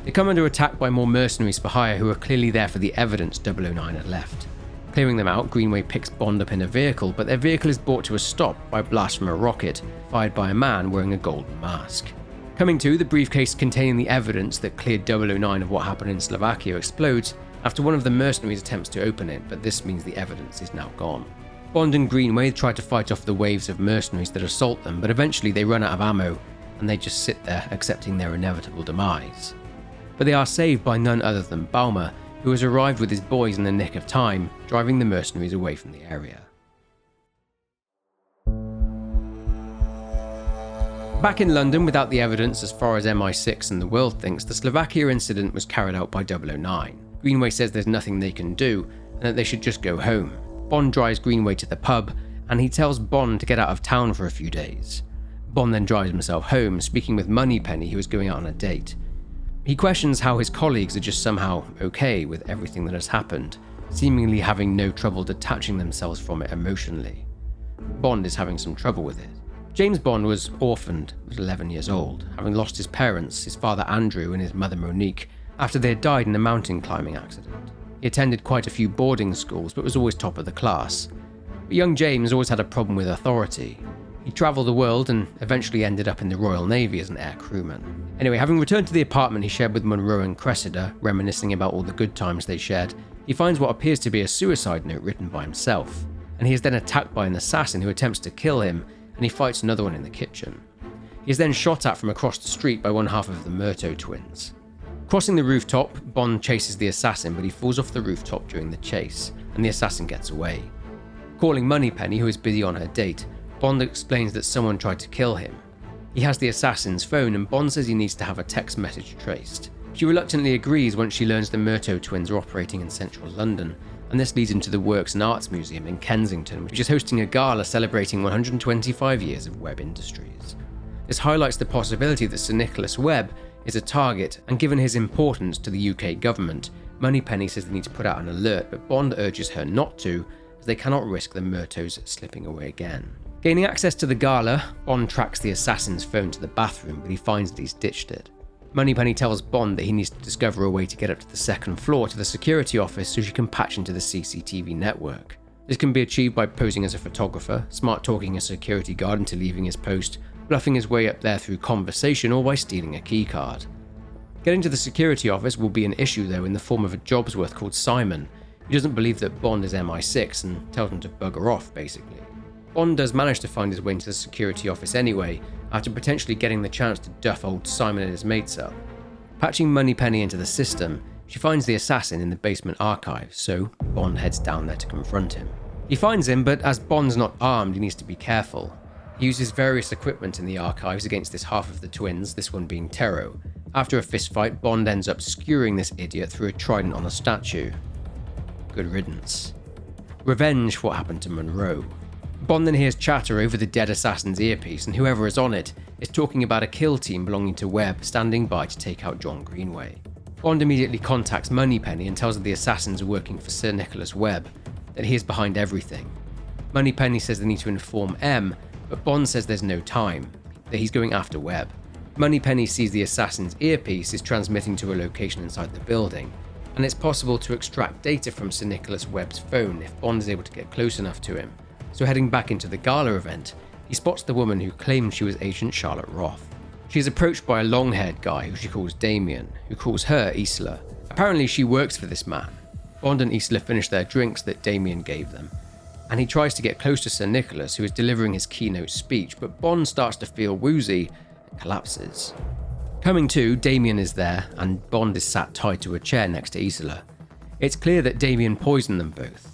They come under attack by more mercenaries for hire who are clearly there for the evidence 009 had left. Clearing them out, Greenway picks Bond up in a vehicle, but their vehicle is brought to a stop by a blast from a rocket, fired by a man wearing a golden mask. Coming to, the briefcase containing the evidence that cleared 009 of what happened in Slovakia explodes, after one of the mercenaries attempts to open it, but this means the evidence is now gone. Bond and Greenway try to fight off the waves of mercenaries that assault them, but eventually they run out of ammo and they just sit there accepting their inevitable demise. But they are saved by none other than Balmer, who has arrived with his boys in the nick of time, driving the mercenaries away from the area. Back in London, without the evidence as far as MI6 and the world thinks, the Slovakia incident was carried out by 009. Greenway says there's nothing they can do and that they should just go home. Bond drives Greenway to the pub and he tells Bond to get out of town for a few days. Bond then drives himself home, speaking with Moneypenny, who is going out on a date. He questions how his colleagues are just somehow okay with everything that has happened, seemingly having no trouble detaching themselves from it emotionally. Bond is having some trouble with it. James Bond was orphaned at 11 years old, having lost his parents, his father Andrew and his mother Monique, after they had died in a mountain climbing accident. He attended quite a few boarding schools, but was always top of the class. But young James always had a problem with authority. He travelled the world and eventually ended up in the Royal Navy as an air crewman. Anyway, having returned to the apartment he shared with Monroe and Cressida, reminiscing about all the good times they shared, he finds what appears to be a suicide note written by himself, and he is then attacked by an assassin who attempts to kill him, and he fights another one in the kitchen. He is then shot at from across the street by one half of the Murtaugh twins. Crossing the rooftop, Bond chases the assassin, but he falls off the rooftop during the chase, and the assassin gets away. Calling Moneypenny, who is busy on her date, Bond explains that someone tried to kill him. He has the assassin's phone, and Bond says he needs to have a text message traced. She reluctantly agrees once she learns the Murtaugh twins are operating in central London, and this leads into the Works and Arts Museum in Kensington, which is hosting a gala celebrating 125 years of web industries. This highlights the possibility that Sir Nicholas Webb is a target, and given his importance to the UK government, Moneypenny says they need to put out an alert, but Bond urges her not to, as they cannot risk the Murtaughs slipping away again. Gaining access to the gala, Bond tracks the assassin's phone to the bathroom, but he finds that he's ditched it. Moneypenny tells Bond that he needs to discover a way to get up to the second floor to the security office so she can patch into the CCTV network. This can be achieved by posing as a photographer, smart-talking a security guard into leaving his post, bluffing his way up there through conversation, or by stealing a keycard. Getting to the security office will be an issue though in the form of a Jobsworth called Simon, who doesn't believe that Bond is MI6 and tells him to bugger off basically. Bond does manage to find his way into the security office anyway, after potentially getting the chance to duff old Simon and his mates up. Patching Moneypenny into the system, she finds the assassin in the basement archives, so Bond heads down there to confront him. He finds him, but as Bond's not armed, he needs to be careful. He uses various equipment in the archives against this half of the twins, this one being Tero. After a fistfight, Bond ends up skewering this idiot through a trident on a statue. Good riddance. Revenge for what happened to Monroe. Bond then hears chatter over the dead assassin's earpiece, and whoever is on it is talking about a kill team belonging to Webb standing by to take out John Greenway. Bond immediately contacts Moneypenny and tells her the assassins are working for Sir Nicholas Webb, that he is behind everything. Moneypenny says they need to inform M, but Bond says there's no time, that he's going after Webb. Moneypenny sees the assassin's earpiece is transmitting to a location inside the building, and it's possible to extract data from Sir Nicholas Webb's phone if Bond is able to get close enough to him. So heading back into the gala event, he spots the woman who claims she was Agent Charlotte Roth. She is approached by a long-haired guy who she calls Damien, who calls her Isla. Apparently she works for this man. Bond and Isla finish their drinks that Damien gave them, and he tries to get close to Sir Nicholas, who is delivering his keynote speech, but Bond starts to feel woozy and collapses. Coming to, Damien is there, and Bond is sat tied to a chair next to Isla. It's clear that Damien poisoned them both.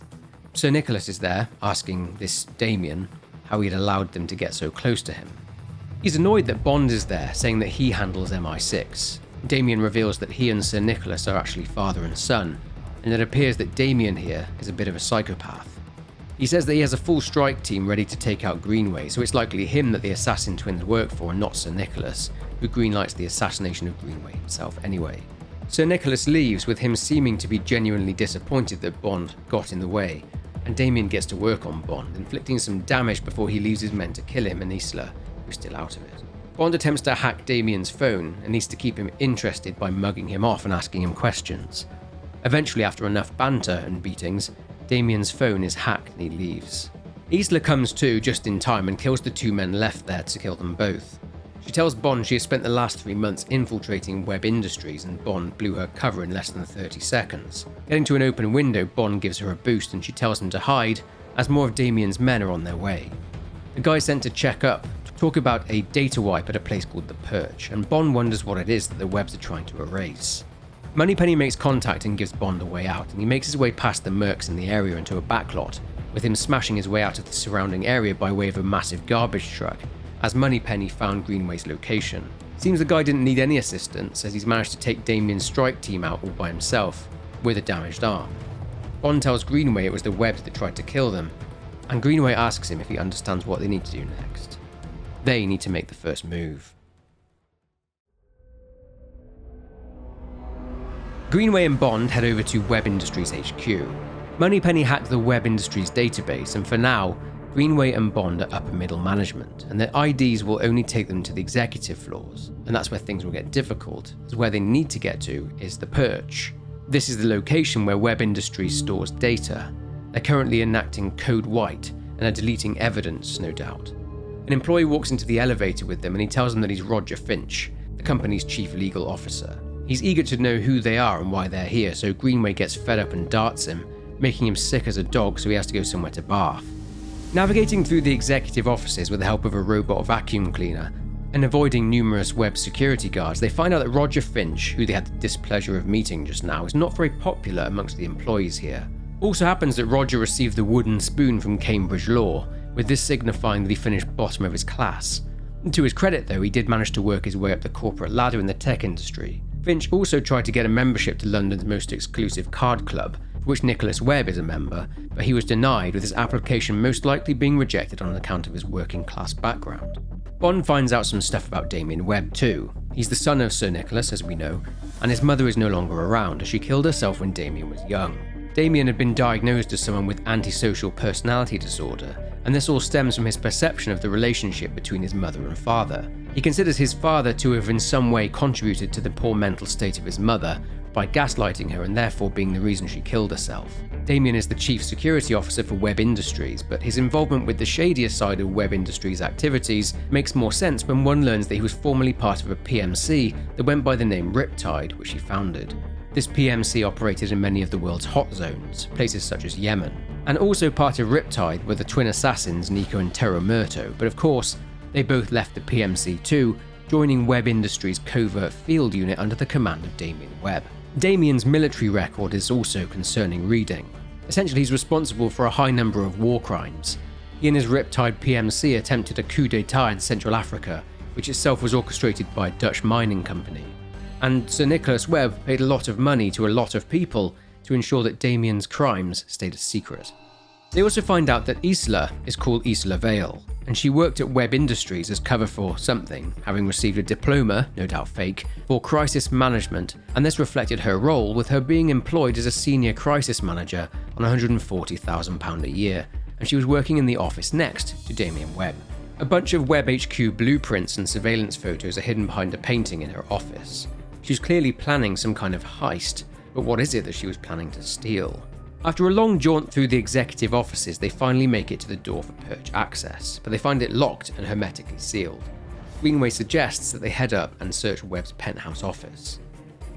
Sir Nicholas is there, asking this Damien how he had allowed them to get so close to him. He's annoyed that Bond is there, saying that he handles MI6. Damien reveals that he and Sir Nicholas are actually father and son, and it appears that Damien here is a bit of a psychopath. He says that he has a full strike team ready to take out Greenway, so it's likely him that the assassin twins work for and not Sir Nicholas, who greenlights the assassination of Greenway himself anyway. Sir Nicholas leaves, with him seeming to be genuinely disappointed that Bond got in the way, and Damien gets to work on Bond, inflicting some damage before he leaves his men to kill him and Isla, who's still out of it. Bond attempts to hack Damien's phone and needs to keep him interested by mugging him off and asking him questions. Eventually, after enough banter and beatings, Damien's phone is hacked and he leaves. Isla comes to just in time and kills the two men left there to kill them both. She tells Bond she has spent the last 3 months infiltrating Webb Industries, and Bond blew her cover in less than 30 seconds. Getting to an open window, Bond gives her a boost and she tells him to hide, as more of Damien's men are on their way. The guy sent to check up to talk about a data wipe at a place called the Perch, and Bond wonders what it is that the Webbs are trying to erase. Moneypenny makes contact and gives Bond a way out, and he makes his way past the mercs in the area into a backlot, with him smashing his way out of the surrounding area by way of a massive garbage truck, as Moneypenny found Greenway's location. Seems the guy didn't need any assistance, as he's managed to take Damien's strike team out all by himself, with a damaged arm. Bond tells Greenway it was the Webbs that tried to kill them, and Greenway asks him if he understands what they need to do next. They need to make the first move. Greenway and Bond head over to Webb Industries HQ. Moneypenny hacked the Webb Industries database, and for now, Greenway and Bond are upper middle management, and their IDs will only take them to the executive floors, and that's where things will get difficult, as where they need to get to is the Perch. This is the location where Webb Industries stores data. They're currently enacting Code White, and are deleting evidence, no doubt. An employee walks into the elevator with them, and he tells them that he's Roger Finch, the company's chief legal officer. He's eager to know who they are and why they're here, so Greenway gets fed up and darts him, making him sick as a dog, so he has to go somewhere to bath. Navigating through the executive offices with the help of a robot vacuum cleaner, and avoiding numerous Webb security guards, they find out that Roger Finch, who they had the displeasure of meeting just now, is not very popular amongst the employees here. Also happens that Roger received the wooden spoon from Cambridge Law, with this signifying that he finished bottom of his class. And to his credit though, he did manage to work his way up the corporate ladder in the tech industry. Finch also tried to get a membership to London's most exclusive card club, for which Nicholas Webb is a member, but he was denied, with his application most likely being rejected on account of his working class background. Bond finds out some stuff about Damien Webb too. He's the son of Sir Nicholas, as we know, and his mother is no longer around, as she killed herself when Damien was young. Damien had been diagnosed as someone with antisocial personality disorder, and this all stems from his perception of the relationship between his mother and father. He considers his father to have in some way contributed to the poor mental state of his mother by gaslighting her and therefore being the reason she killed herself. Damien is the chief security officer for Webb Industries, but his involvement with the shadier side of Webb Industries' activities makes more sense when one learns that he was formerly part of a PMC that went by the name Riptide, which he founded. This PMC operated in many of the world's hot zones, places such as Yemen. And also part of Riptide were the twin assassins Nico and Tero Murto, but of course, they both left the PMC too, joining Webb Industries' covert field unit under the command of Damien Webb. Damien's military record is also concerning reading. Essentially, he's responsible for a high number of war crimes. He and his Riptide PMC attempted a coup d'etat in Central Africa, which itself was orchestrated by a Dutch mining company. And Sir Nicholas Webb paid a lot of money to a lot of people to ensure that Damien's crimes stayed a secret. They also find out that Isla is called Isla Vale, and she worked at Webb Industries as cover for something, having received a diploma, no doubt fake, for crisis management, and this reflected her role, with her being employed as a senior crisis manager on £140,000 a year, and she was working in the office next to Damien Webb. A bunch of Webb HQ blueprints and surveillance photos are hidden behind a painting in her office. She was clearly planning some kind of heist, but what is it that she was planning to steal? After a long jaunt through the executive offices, they finally make it to the door for Perch access, but they find it locked and hermetically sealed. Greenway suggests that they head up and search Webb's penthouse office.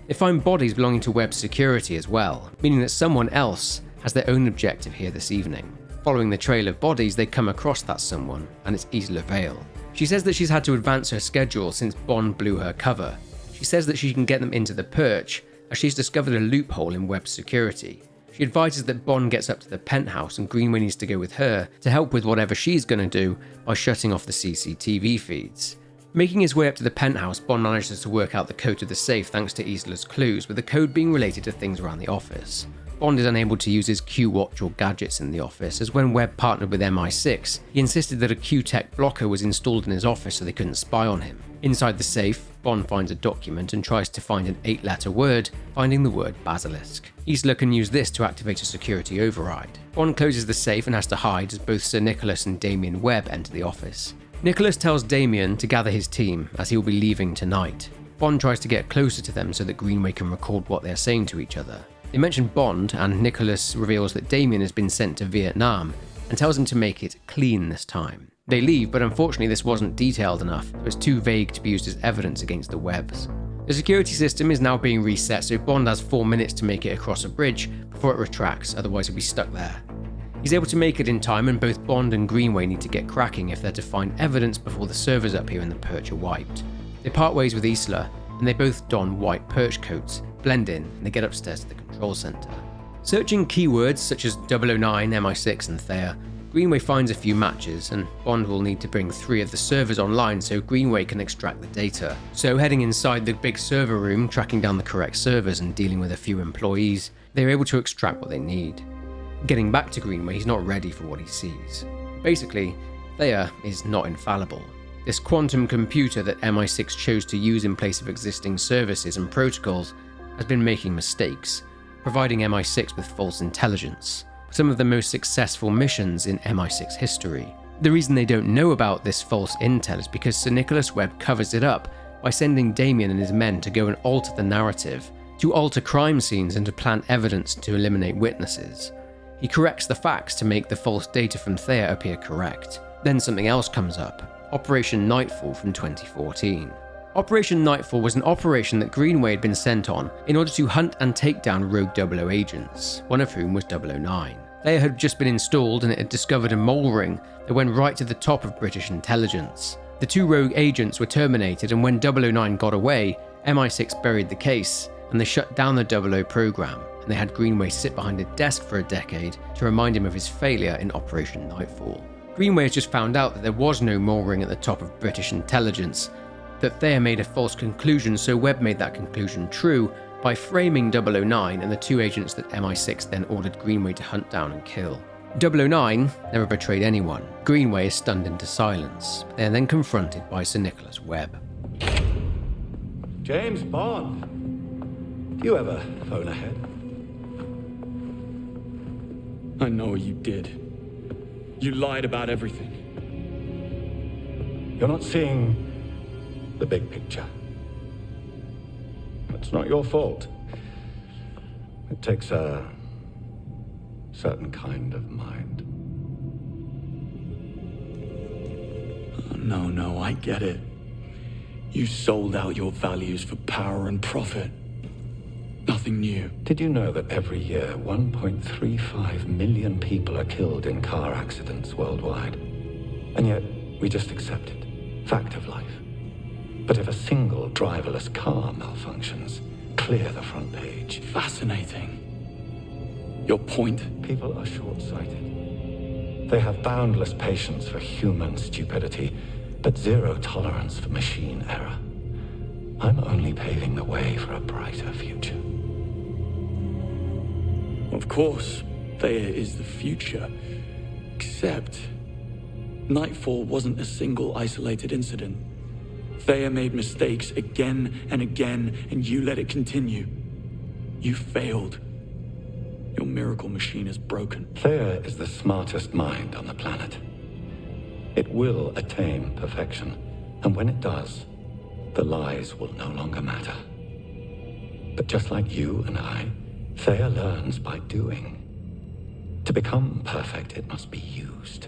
They find bodies belonging to Webb's security as well, meaning that someone else has their own objective here this evening. Following the trail of bodies, they come across that someone, and it's Isla Vale. She says that she's had to advance her schedule since Bond blew her cover. She says that she can get them into the Perch, as she's discovered a loophole in Webb's security. She advises that Bond gets up to the penthouse and Greenway needs to go with her to help with whatever she's going to do by shutting off the CCTV feeds. Making his way up to the penthouse, Bond manages to work out the code to the safe thanks to Isla's clues, with the code being related to things around the office. Bond is unable to use his Q-Watch or gadgets in the office, as when Webb partnered with MI6, he insisted that a Q-Tech blocker was installed in his office so they couldn't spy on him. Inside the safe, Bond finds a document and tries to find an 8-letter word, finding the word basilisk. Isla can use this to activate a security override. Bond closes the safe and has to hide as both Sir Nicholas and Damien Webb enter the office. Nicholas tells Damien to gather his team, as he will be leaving tonight. Bond tries to get closer to them so that Greenway can record what they are saying to each other. They mention Bond, and Nicholas reveals that Damien has been sent to Vietnam, and tells him to make it clean this time. They leave, but unfortunately this wasn't detailed enough, so it's too vague to be used as evidence against the webs. The security system is now being reset, so Bond has 4 minutes to make it across a bridge before it retracts, otherwise he'll be stuck there. He's able to make it in time, and both Bond and Greenway need to get cracking if they're to find evidence before the servers up here in the Perch are wiped. They part ways with Isla, and they both don white Perch coats, blend in, and they get upstairs to the control center. Searching keywords such as 009, MI6 and Thea, Greenway finds a few matches, and Bond will need to bring 3 of the servers online so Greenway can extract the data. So heading inside the big server room, tracking down the correct servers and dealing with a few employees, they're able to extract what they need. Getting back to Greenway, he's not ready for what he sees. Basically, Thea is not infallible. This quantum computer that MI6 chose to use in place of existing services and protocols has been making mistakes, providing MI6 with false intelligence. Some of the most successful missions in MI6 history. The reason they don't know about this false intel is because Sir Nicholas Webb covers it up by sending Damien and his men to go and alter the narrative, to alter crime scenes and to plant evidence to eliminate witnesses. He corrects the facts to make the false data from Thea appear correct. Then something else comes up, Operation Nightfall from 2014. Operation Nightfall was an operation that Greenway had been sent on in order to hunt and take down rogue 00 agents, one of whom was 009. Thea had just been installed and it had discovered a mole ring that went right to the top of British intelligence. The 2 rogue agents were terminated, and when 009 got away, MI6 buried the case and they shut down the 00 program, and they had Greenway sit behind a desk for a decade to remind him of his failure in Operation Nightfall. Greenway has just found out that there was no mole ring at the top of British intelligence, that Thea made a false conclusion, so Webb made that conclusion true by framing 009 and the 2 agents that MI6 then ordered Greenway to hunt down and kill. 009 never betrayed anyone. Greenway is stunned into silence. They are then confronted by Sir Nicholas Webb. James Bond, do you ever phone ahead? I know what you did. You lied about everything. You're not seeing the big picture. It's not your fault. It takes a certain kind of mind. Oh, no, I get it. You sold out your values for power and profit. Nothing new. Did you know that every year 1.35 million people are killed in car accidents worldwide? And yet we just accept it. Fact of life. But if a single driverless car malfunctions, clear the front page. Fascinating. Your point? People are short-sighted. They have boundless patience for human stupidity, but zero tolerance for machine error. I'm only paving the way for a brighter future. Of course, Thea is the future. Except, Nightfall wasn't a single isolated incident. Thea made mistakes again and again, and you let it continue. You failed. Your miracle machine is broken. Thea is the smartest mind on the planet. It will attain perfection, and when it does, the lies will no longer matter. But just like you and I, Thea learns by doing. To become perfect, it must be used.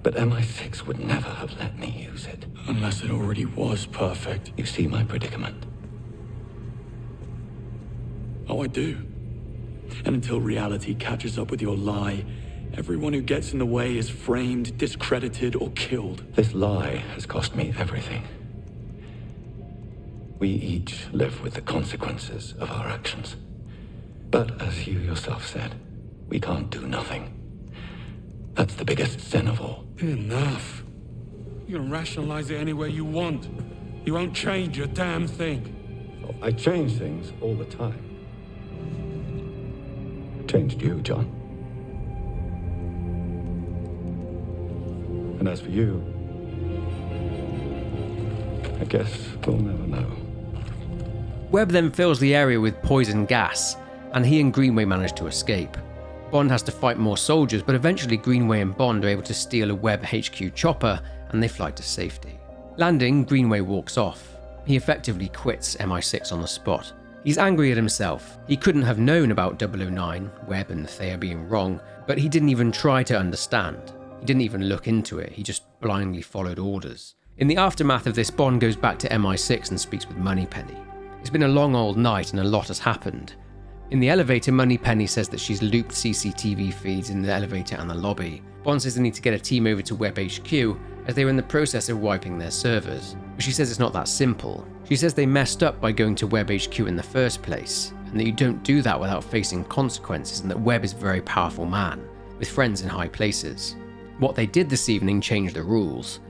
But MI6 would never have let me use it. Unless it already was perfect. You see my predicament? Oh, I do. And until reality catches up with your lie, everyone who gets in the way is framed, discredited, or killed. This lie has cost me everything. We each live with the consequences of our actions. But as you yourself said, we can't do nothing. That's the biggest sin of all. Enough. You can rationalize it any way you want. You won't change a damn thing. Oh, I change things all the time. I changed you, John. And as for you, I guess we'll never know. Webb then fills the area with poison gas, and he and Greenway manage to escape. Bond has to fight more soldiers, but eventually Greenway and Bond are able to steal a Webb HQ chopper, and they fly to safety. Landing, Greenway walks off. He effectively quits MI6 on the spot. He's angry at himself. He couldn't have known about 009, Webb and Thea being wrong, but he didn't even try to understand. He He didn't even look into it, he just blindly followed orders. In the aftermath of this, Bond goes back to MI6 and speaks with Moneypenny. It's been a long old night and a lot has happened. In the elevator, Moneypenny says that she's looped CCTV feeds in the elevator and the lobby. Bond says they need to get a team over to Web HQ as they were in the process of wiping their servers. But she says it's not that simple. She says they messed up by going to Web HQ in the first place, and that you don't do that without facing consequences, and that Webb is a very powerful man, with friends in high places. What they did this evening changed the rules.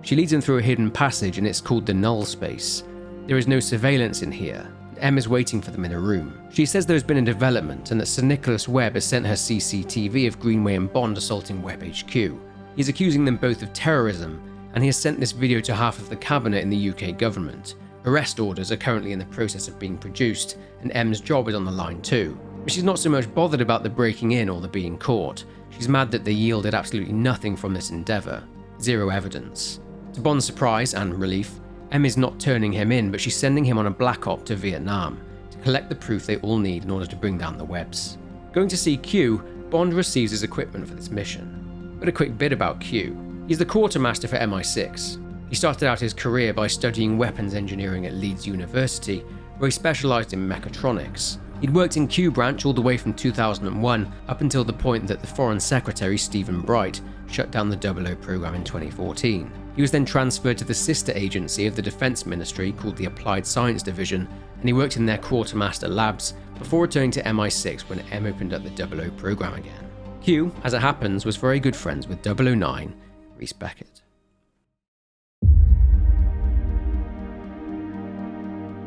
She leads him through a hidden passage and it's called the Null Space. There is no surveillance in here. M is waiting for them in a room. She says there's been a development and that Sir Nicholas Webb has sent her CCTV of Greenway and Bond assaulting Web HQ. He's accusing them both of terrorism, and he has sent this video to half of the cabinet in the UK government. Arrest orders are currently in the process of being produced, and M's job is on the line too. But she's not so much bothered about the breaking in or the being caught. She's mad that they yielded absolutely nothing from this endeavour. Zero evidence. To Bond's surprise and relief, M is not turning him in, but she's sending him on a black op to Vietnam to collect the proof they all need in order to bring down the Webbs. Going to see Q, Bond receives his equipment for this mission. But a quick bit about Q. He's the quartermaster for MI6. He started out his career by studying weapons engineering at Leeds University, where he specialised in mechatronics. He'd worked in Q branch all the way from 2001 up until the point that the Foreign Secretary Stephen Bright shut down the 00 program in 2014. He was then transferred to the sister agency of the Defence Ministry called the Applied Science Division, and he worked in their quartermaster labs before returning to MI6 when M opened up the 00 program again. Q, as it happens, was very good friends with 009, Rhys Beckett.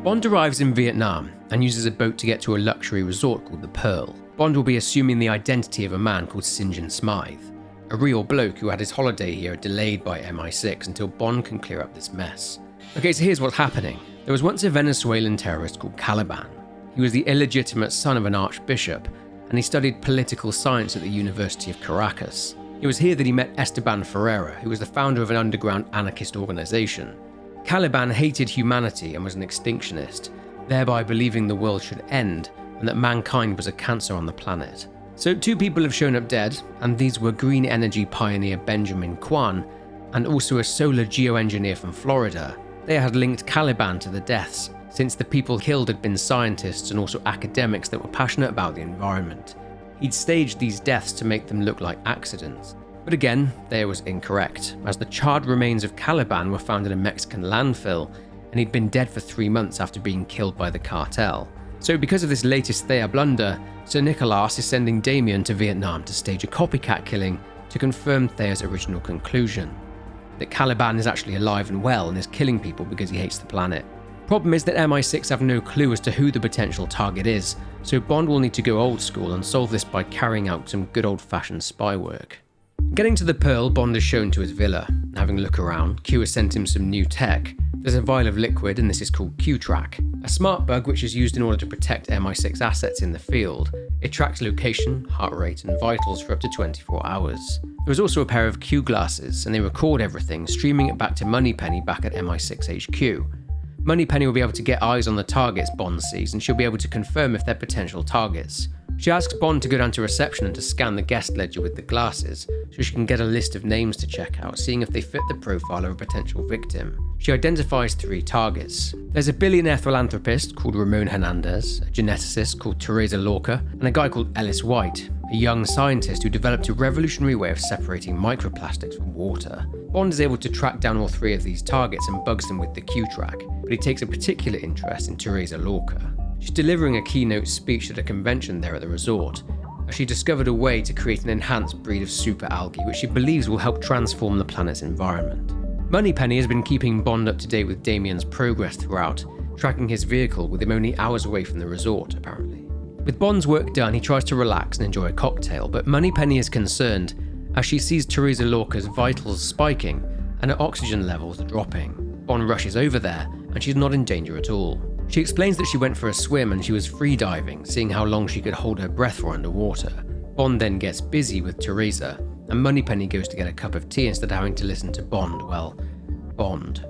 Bond arrives in Vietnam and uses a boat to get to a luxury resort called the Pearl. Bond will be assuming the identity of a man called St. John Smythe, a real bloke who had his holiday here delayed by MI6 until Bond can clear up this mess. Okay, so here's what's happening. There was once a Venezuelan terrorist called Caliban. He was the illegitimate son of an archbishop, and he studied political science at the University of Caracas. It was here that he met Esteban Ferreira, who was the founder of an underground anarchist organization. Caliban hated humanity and was an extinctionist, thereby believing the world should end and that mankind was a cancer on the planet. So 2 people have shown up dead, and these were green energy pioneer Benjamin Kwan and also a solar geoengineer from Florida. They had linked Caliban to the deaths, since the people killed had been scientists and also academics that were passionate about the environment. He'd staged these deaths to make them look like accidents. But again, they was incorrect, as the charred remains of Caliban were found in a Mexican landfill, and he'd been dead for 3 months after being killed by the cartel. So because of this latest Thayer blunder, Sir Nicholas is sending Damien to Vietnam to stage a copycat killing to confirm Thayer's original conclusion, that Caliban is actually alive and well and is killing people because he hates the planet. Problem is that MI6 have no clue as to who the potential target is, so Bond will need to go old school and solve this by carrying out some good old-fashioned spy work. Getting to the Pearl, Bond is shown to his villa. Having a look around, Q has sent him some new tech. There's a vial of liquid, and this is called Q-Track, a smart bug which is used in order to protect MI6 assets in the field. It tracks location, heart rate, and vitals for up to 24 hours. There is also a pair of Q glasses, and they record everything, streaming it back to Moneypenny back at MI6 HQ. Moneypenny will be able to get eyes on the targets Bond sees, and she'll be able to confirm if they're potential targets. She asks Bond to go down to reception and to scan the guest ledger with the glasses, so she can get a list of names to check out, seeing if they fit the profile of a potential victim. She identifies 3 targets. There's a billionaire philanthropist called Ramon Hernandez, a geneticist called Teresa Lorca, and a guy called Ellis White, a young scientist who developed a revolutionary way of separating microplastics from water. Bond is able to track down all 3 of these targets and bugs them with the Q-Track, but he takes a particular interest in Teresa Lorca. She's delivering a keynote speech at a convention there at the resort, as she discovered a way to create an enhanced breed of super algae which she believes will help transform the planet's environment. Moneypenny has been keeping Bond up to date with Damien's progress throughout, tracking his vehicle with him only hours away from the resort, apparently. With Bond's work done, he tries to relax and enjoy a cocktail, but Moneypenny is concerned as she sees Teresa Lorca's vitals spiking and her oxygen levels dropping. Bond rushes over there, and she's not in danger at all. She explains that she went for a swim and she was free diving, seeing how long she could hold her breath for underwater. Bond then gets busy with Teresa, and Moneypenny goes to get a cup of tea instead of having to listen to Bond.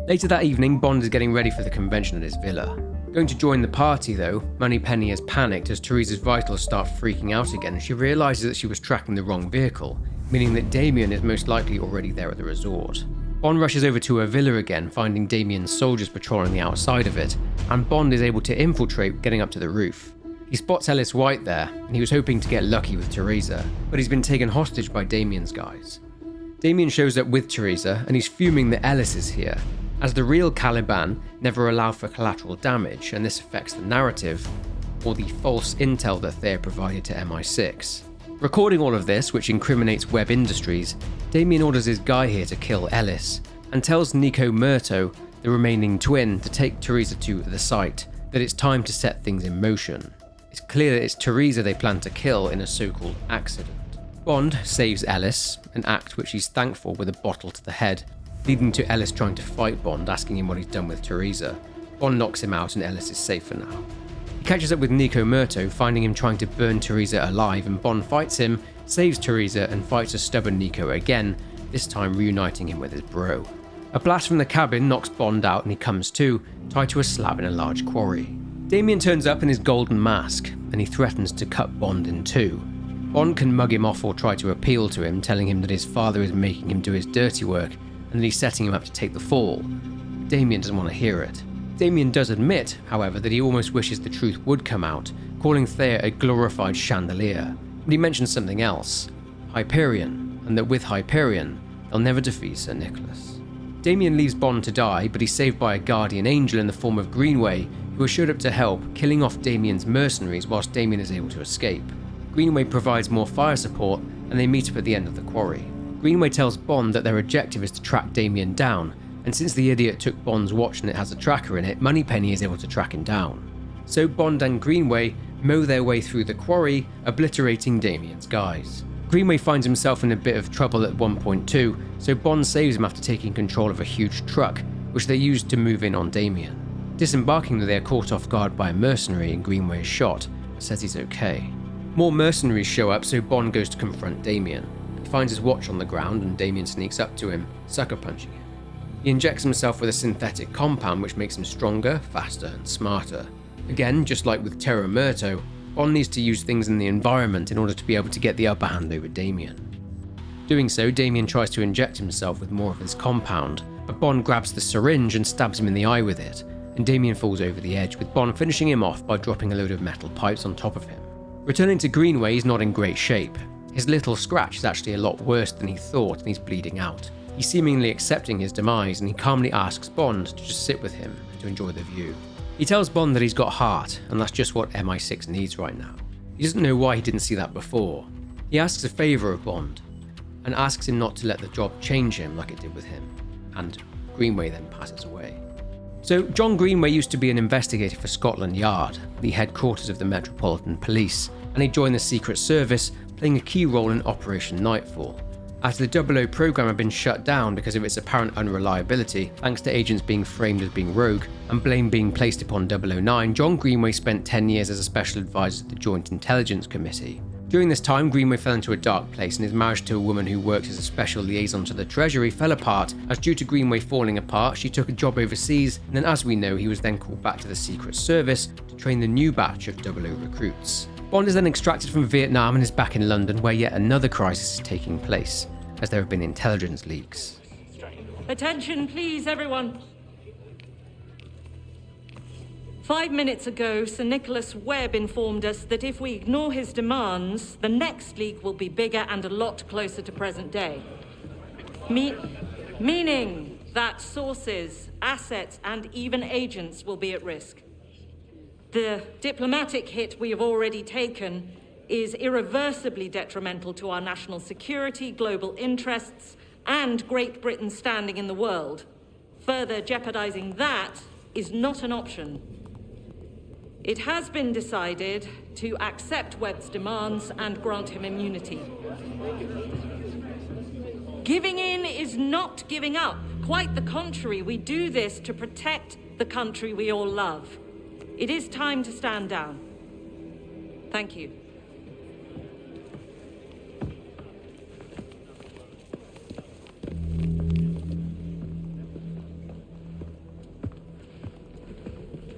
Later that evening, Bond is getting ready for the convention at his villa. Going to join the party though, Moneypenny is panicked as Teresa's vitals start freaking out again and she realises that she was tracking the wrong vehicle, meaning that Damien is most likely already there at the resort. Bond rushes over to her villa again, finding Damien's soldiers patrolling the outside of it, and Bond is able to infiltrate, getting up to the roof. He spots Ellis White there, and he was hoping to get lucky with Teresa, but he's been taken hostage by Damien's guys. Damien shows up with Teresa, and he's fuming that Ellis is here, as the real Caliban never allow for collateral damage, and this affects the narrative, or the false intel that Thea provided to MI6. Recording all of this, which incriminates Webb Industries, Damien orders his guy here to kill Ellis, and tells Nico Murto, the remaining twin, to take Teresa to the site, that it's time to set things in motion. It's clear that it's Teresa they plan to kill in a so-called accident. Bond saves Ellis, an act which he's thankful, with a bottle to the head, leading to Ellis trying to fight Bond, asking him what he's done with Teresa. Bond knocks him out and Ellis is safe for now. He catches up with Nico Murto, finding him trying to burn Teresa alive, and Bond fights him, saves Teresa, and fights a stubborn Nico again, this time reuniting him with his bro. A blast from the cabin knocks Bond out and he comes to, tied to a slab in a large quarry. Damien turns up in his golden mask, and he threatens to cut Bond in two. Bond can mug him off or try to appeal to him, telling him that his father is making him do his dirty work, and that he's setting him up to take the fall. Damien doesn't want to hear it. Damien does admit, however, that he almost wishes the truth would come out, calling Thea a glorified chandelier. But he mentions something else, Hyperion, and that with Hyperion, they'll never defeat Sir Nicholas. Damien leaves Bond to die, but he's saved by a guardian angel in the form of Greenway, who has showed up to help, killing off Damien's mercenaries whilst Damien is able to escape. Greenway provides more fire support, and they meet up at the end of the quarry. Greenway tells Bond that their objective is to track Damien down, and since the idiot took Bond's watch and it has a tracker in it, Moneypenny is able to track him down. So Bond and Greenway mow their way through the quarry, obliterating Damien's guys. Greenway finds himself in a bit of trouble at one point too, so Bond saves him after taking control of a huge truck, which they used to move in on Damien. Disembarking, they are caught off guard by a mercenary and Greenway is shot, but says he's okay. More mercenaries show up, so Bond goes to confront Damien. He finds his watch on the ground and Damien sneaks up to him, sucker punching him. He injects himself with a synthetic compound which makes him stronger, faster and smarter. Again, just like with Terra Murto, Bond needs to use things in the environment in order to be able to get the upper hand over Damien. Doing so, Damien tries to inject himself with more of his compound, but Bond grabs the syringe and stabs him in the eye with it, and Damien falls over the edge, with Bond finishing him off by dropping a load of metal pipes on top of him. Returning to Greenway, he's not in great shape. His little scratch is actually a lot worse than he thought and he's bleeding out. He's seemingly accepting his demise and he calmly asks Bond to just sit with him and to enjoy the view. He tells Bond that he's got heart, and that's just what MI6 needs right now. He doesn't know why he didn't see that before. He asks a favour of Bond, and asks him not to let the job change him like it did with him, and Greenway then passes away. So John Greenway used to be an investigator for Scotland Yard, the headquarters of the Metropolitan Police, and he joined the Secret Service, playing a key role in Operation Nightfall. After the 00 program had been shut down because of its apparent unreliability, thanks to agents being framed as being rogue, and blame being placed upon 009, John Greenway spent 10 years as a special advisor to the Joint Intelligence Committee. During this time, Greenway fell into a dark place and his marriage to a woman who worked as a special liaison to the Treasury fell apart, as due to Greenway falling apart, she took a job overseas, and then as we know, he was then called back to the Secret Service to train the new batch of 00 recruits. Bond is then extracted from Vietnam and is back in London, where yet another crisis is taking place, as there have been intelligence leaks. Attention, please, everyone. 5 minutes ago, Sir Nicholas Webb informed us that if we ignore his demands, the next leak will be bigger and a lot closer to present day. Meaning that sources, assets, and even agents will be at risk. The diplomatic hit we have already taken is irreversibly detrimental to our national security, global interests, and Great Britain's standing in the world. Further jeopardizing that is not an option. It has been decided to accept Webb's demands and grant him immunity. Giving in is not giving up. Quite the contrary, we do this to protect the country we all love. It is time to stand down. Thank you.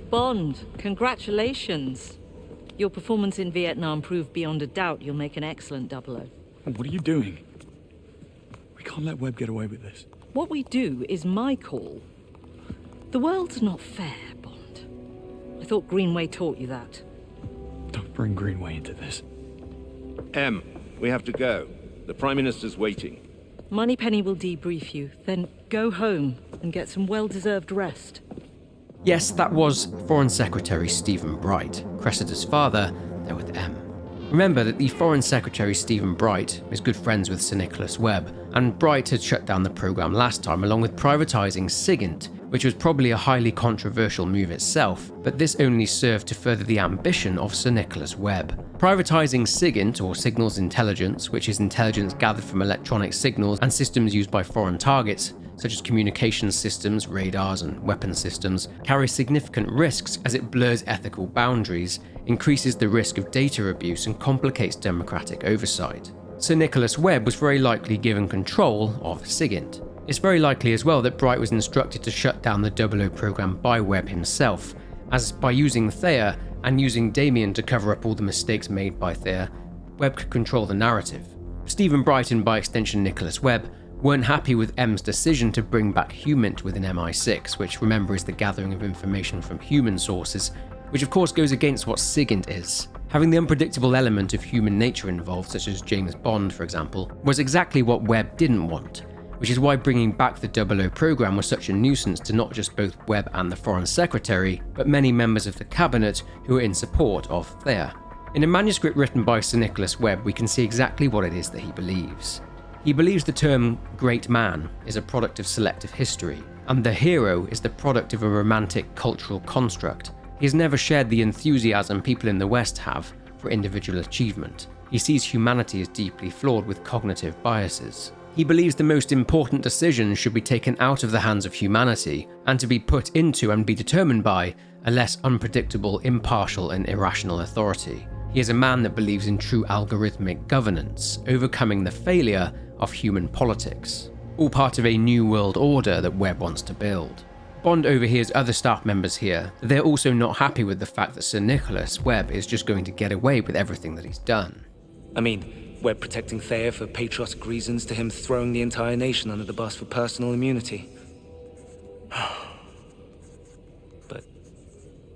Bond, congratulations. Your performance in Vietnam proved beyond a doubt you'll make an excellent 00. What are you doing? can't let Webb get away with this. What we do is my call. The world's not fair, Bond. I thought Greenway taught you that. Don't bring Greenway into this. M, we have to go. The Prime Minister's waiting. Moneypenny will debrief you, then go home and get some well-deserved rest. Yes, that was Foreign Secretary Stephen Bright, Cressida's father, there with M. Remember that the Foreign Secretary Stephen Bright is good friends with Sir Nicholas Webb, and Bright had shut down the programme last time along with privatising SIGINT, which was probably a highly controversial move itself, but this only served to further the ambition of Sir Nicholas Webb. Privatising SIGINT, or Signals Intelligence, which is intelligence gathered from electronic signals and systems used by foreign targets, such as communications systems, radars and weapon systems, carries significant risks as it blurs ethical boundaries, increases the risk of data abuse and complicates democratic oversight. Sir Nicholas Webb was very likely given control of SIGINT. It's very likely as well that Bright was instructed to shut down the 00 program by Webb himself, as by using Thayer and using Damien to cover up all the mistakes made by Thayer, Webb could control the narrative. Stephen Bright and by extension Nicholas Webb weren't happy with M's decision to bring back HUMINT within MI6, which remember is the gathering of information from human sources, which of course goes against what SIGINT is. Having the unpredictable element of human nature involved, such as James Bond for example, was exactly what Webb didn't want, which is why bringing back the 00 program was such a nuisance to not just both Webb and the Foreign Secretary, but many members of the cabinet who were in support of Thayer. In a manuscript written by Sir Nicholas Webb, we can see exactly what it is that he believes. He believes the term great man is a product of selective history, and the hero is the product of a romantic cultural construct. He has never shared the enthusiasm people in the West have for individual achievement. He sees humanity as deeply flawed with cognitive biases. He believes the most important decisions should be taken out of the hands of humanity and to be put into and be determined by a less unpredictable, impartial and irrational authority. He is a man that believes in true algorithmic governance, overcoming the failure of human politics. All part of a new world order that Webb wants to build. Bond overhears other staff members here that they're also not happy with the fact that Sir Nicholas Webb is just going to get away with everything that he's done. I mean, Webb protecting Thayer for patriotic reasons to him throwing the entire nation under the bus for personal immunity. But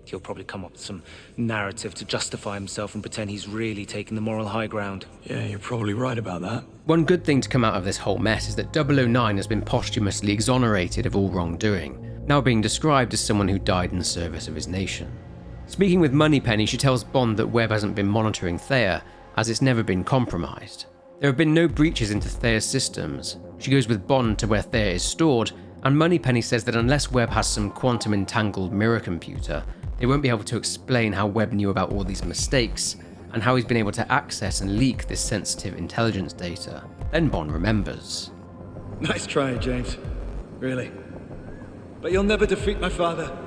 he'll probably come up with some narrative to justify himself and pretend he's really taking the moral high ground. Yeah, you're probably right about that. One good thing to come out of this whole mess is that 009 has been posthumously exonerated of all wrongdoing, now being described as someone who died in the service of his nation. Speaking with Moneypenny, she tells Bond that Webb hasn't been monitoring Thayer, as it's never been compromised. There have been no breaches into Thayer's systems. She goes with Bond to where Thayer is stored, and Moneypenny says that unless Webb has some quantum entangled mirror computer, they won't be able to explain how Webb knew about all these mistakes, and how he's been able to access and leak this sensitive intelligence data. Then Bond remembers. Nice try, James. Really. But you'll never defeat my father.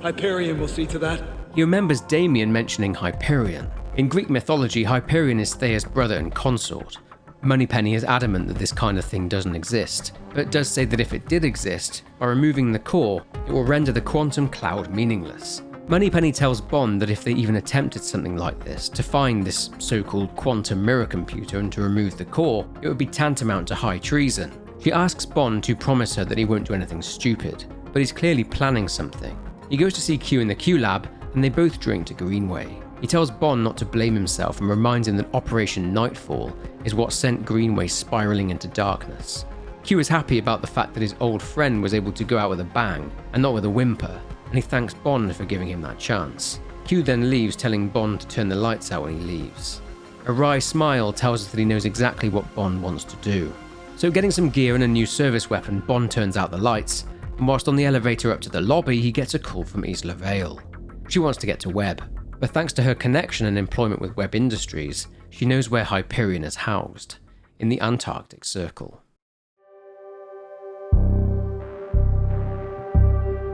Hyperion will see to that. He remembers Damien mentioning Hyperion. In Greek mythology, Hyperion is Thayer's brother and consort. Moneypenny is adamant that this kind of thing doesn't exist, but does say that if it did exist, by removing the core, it will render the quantum cloud meaningless. Moneypenny tells Bond that if they even attempted something like this, to find this so-called quantum mirror computer and to remove the core, it would be tantamount to high treason. She asks Bond to promise her that he won't do anything stupid, but he's clearly planning something. He goes to see Q in the Q lab, and they both drink to Greenway. He tells Bond not to blame himself and reminds him that Operation Nightfall is what sent Greenway spiraling into darkness. Q is happy about the fact that his old friend was able to go out with a bang and not with a whimper, and he thanks Bond for giving him that chance. Q then leaves, telling Bond to turn the lights out when he leaves. A wry smile tells us that he knows exactly what Bond wants to do. So getting some gear and a new service weapon, Bond turns out the lights, and whilst on the elevator up to the lobby, he gets a call from Isla Vale. She wants to get to Webb, but thanks to her connection and employment with Webb Industries, she knows where Hyperion is housed, in the Antarctic Circle.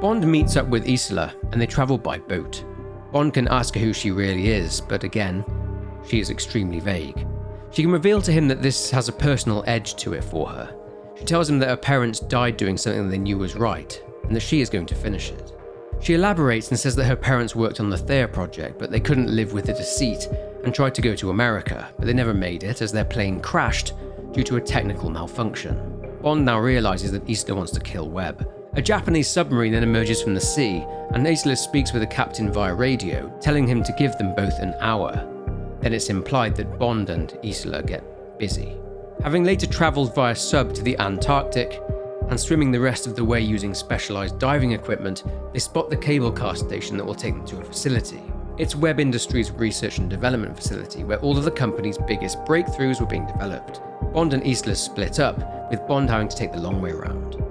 Bond meets up with Isla, and they travel by boat. Bond can ask her who she really is, but again, she is extremely vague. She can reveal to him that this has a personal edge to it for her. She tells him that her parents died doing something they knew was right, and that she is going to finish it. She elaborates and says that her parents worked on the Thayer project, but they couldn't live with the deceit and tried to go to America, but they never made it as their plane crashed due to a technical malfunction. Bond now realizes that Isla wants to kill Webb. A Japanese submarine then emerges from the sea, and Isla speaks with the captain via radio, telling him to give them both an hour. Then it's implied that Bond and Isla get busy. Having later travelled via sub to the Antarctic, and swimming the rest of the way using specialised diving equipment, they spot the cable car station that will take them to a facility. It's Webb Industries' research and development facility, where all of the company's biggest breakthroughs were being developed. Bond and Isla split up, with Bond having to take the long way around.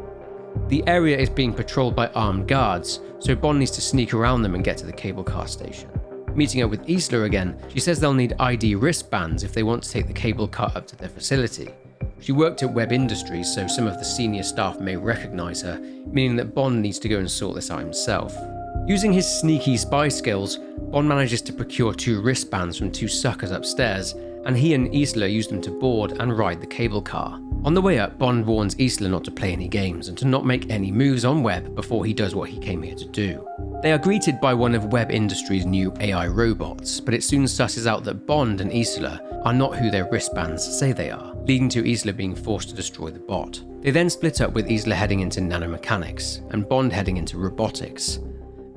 The area is being patrolled by armed guards, so Bond needs to sneak around them and get to the cable car station. Meeting up with Isla again, she says they'll need ID wristbands if they want to take the cable car up to their facility. She worked at Webb Industries, so some of the senior staff may recognise her, meaning that Bond needs to go and sort this out himself. Using his sneaky spy skills, Bond manages to procure 2 wristbands from 2 suckers upstairs, and he and Isla use them to board and ride the cable car. On the way up, Bond warns Isla not to play any games and to not make any moves on Webb before he does what he came here to do. They are greeted by one of Webb Industries' new AI robots, but it soon susses out that Bond and Isla are not who their wristbands say they are, leading to Isla being forced to destroy the bot. They then split up, with Isla heading into nanomechanics and Bond heading into robotics.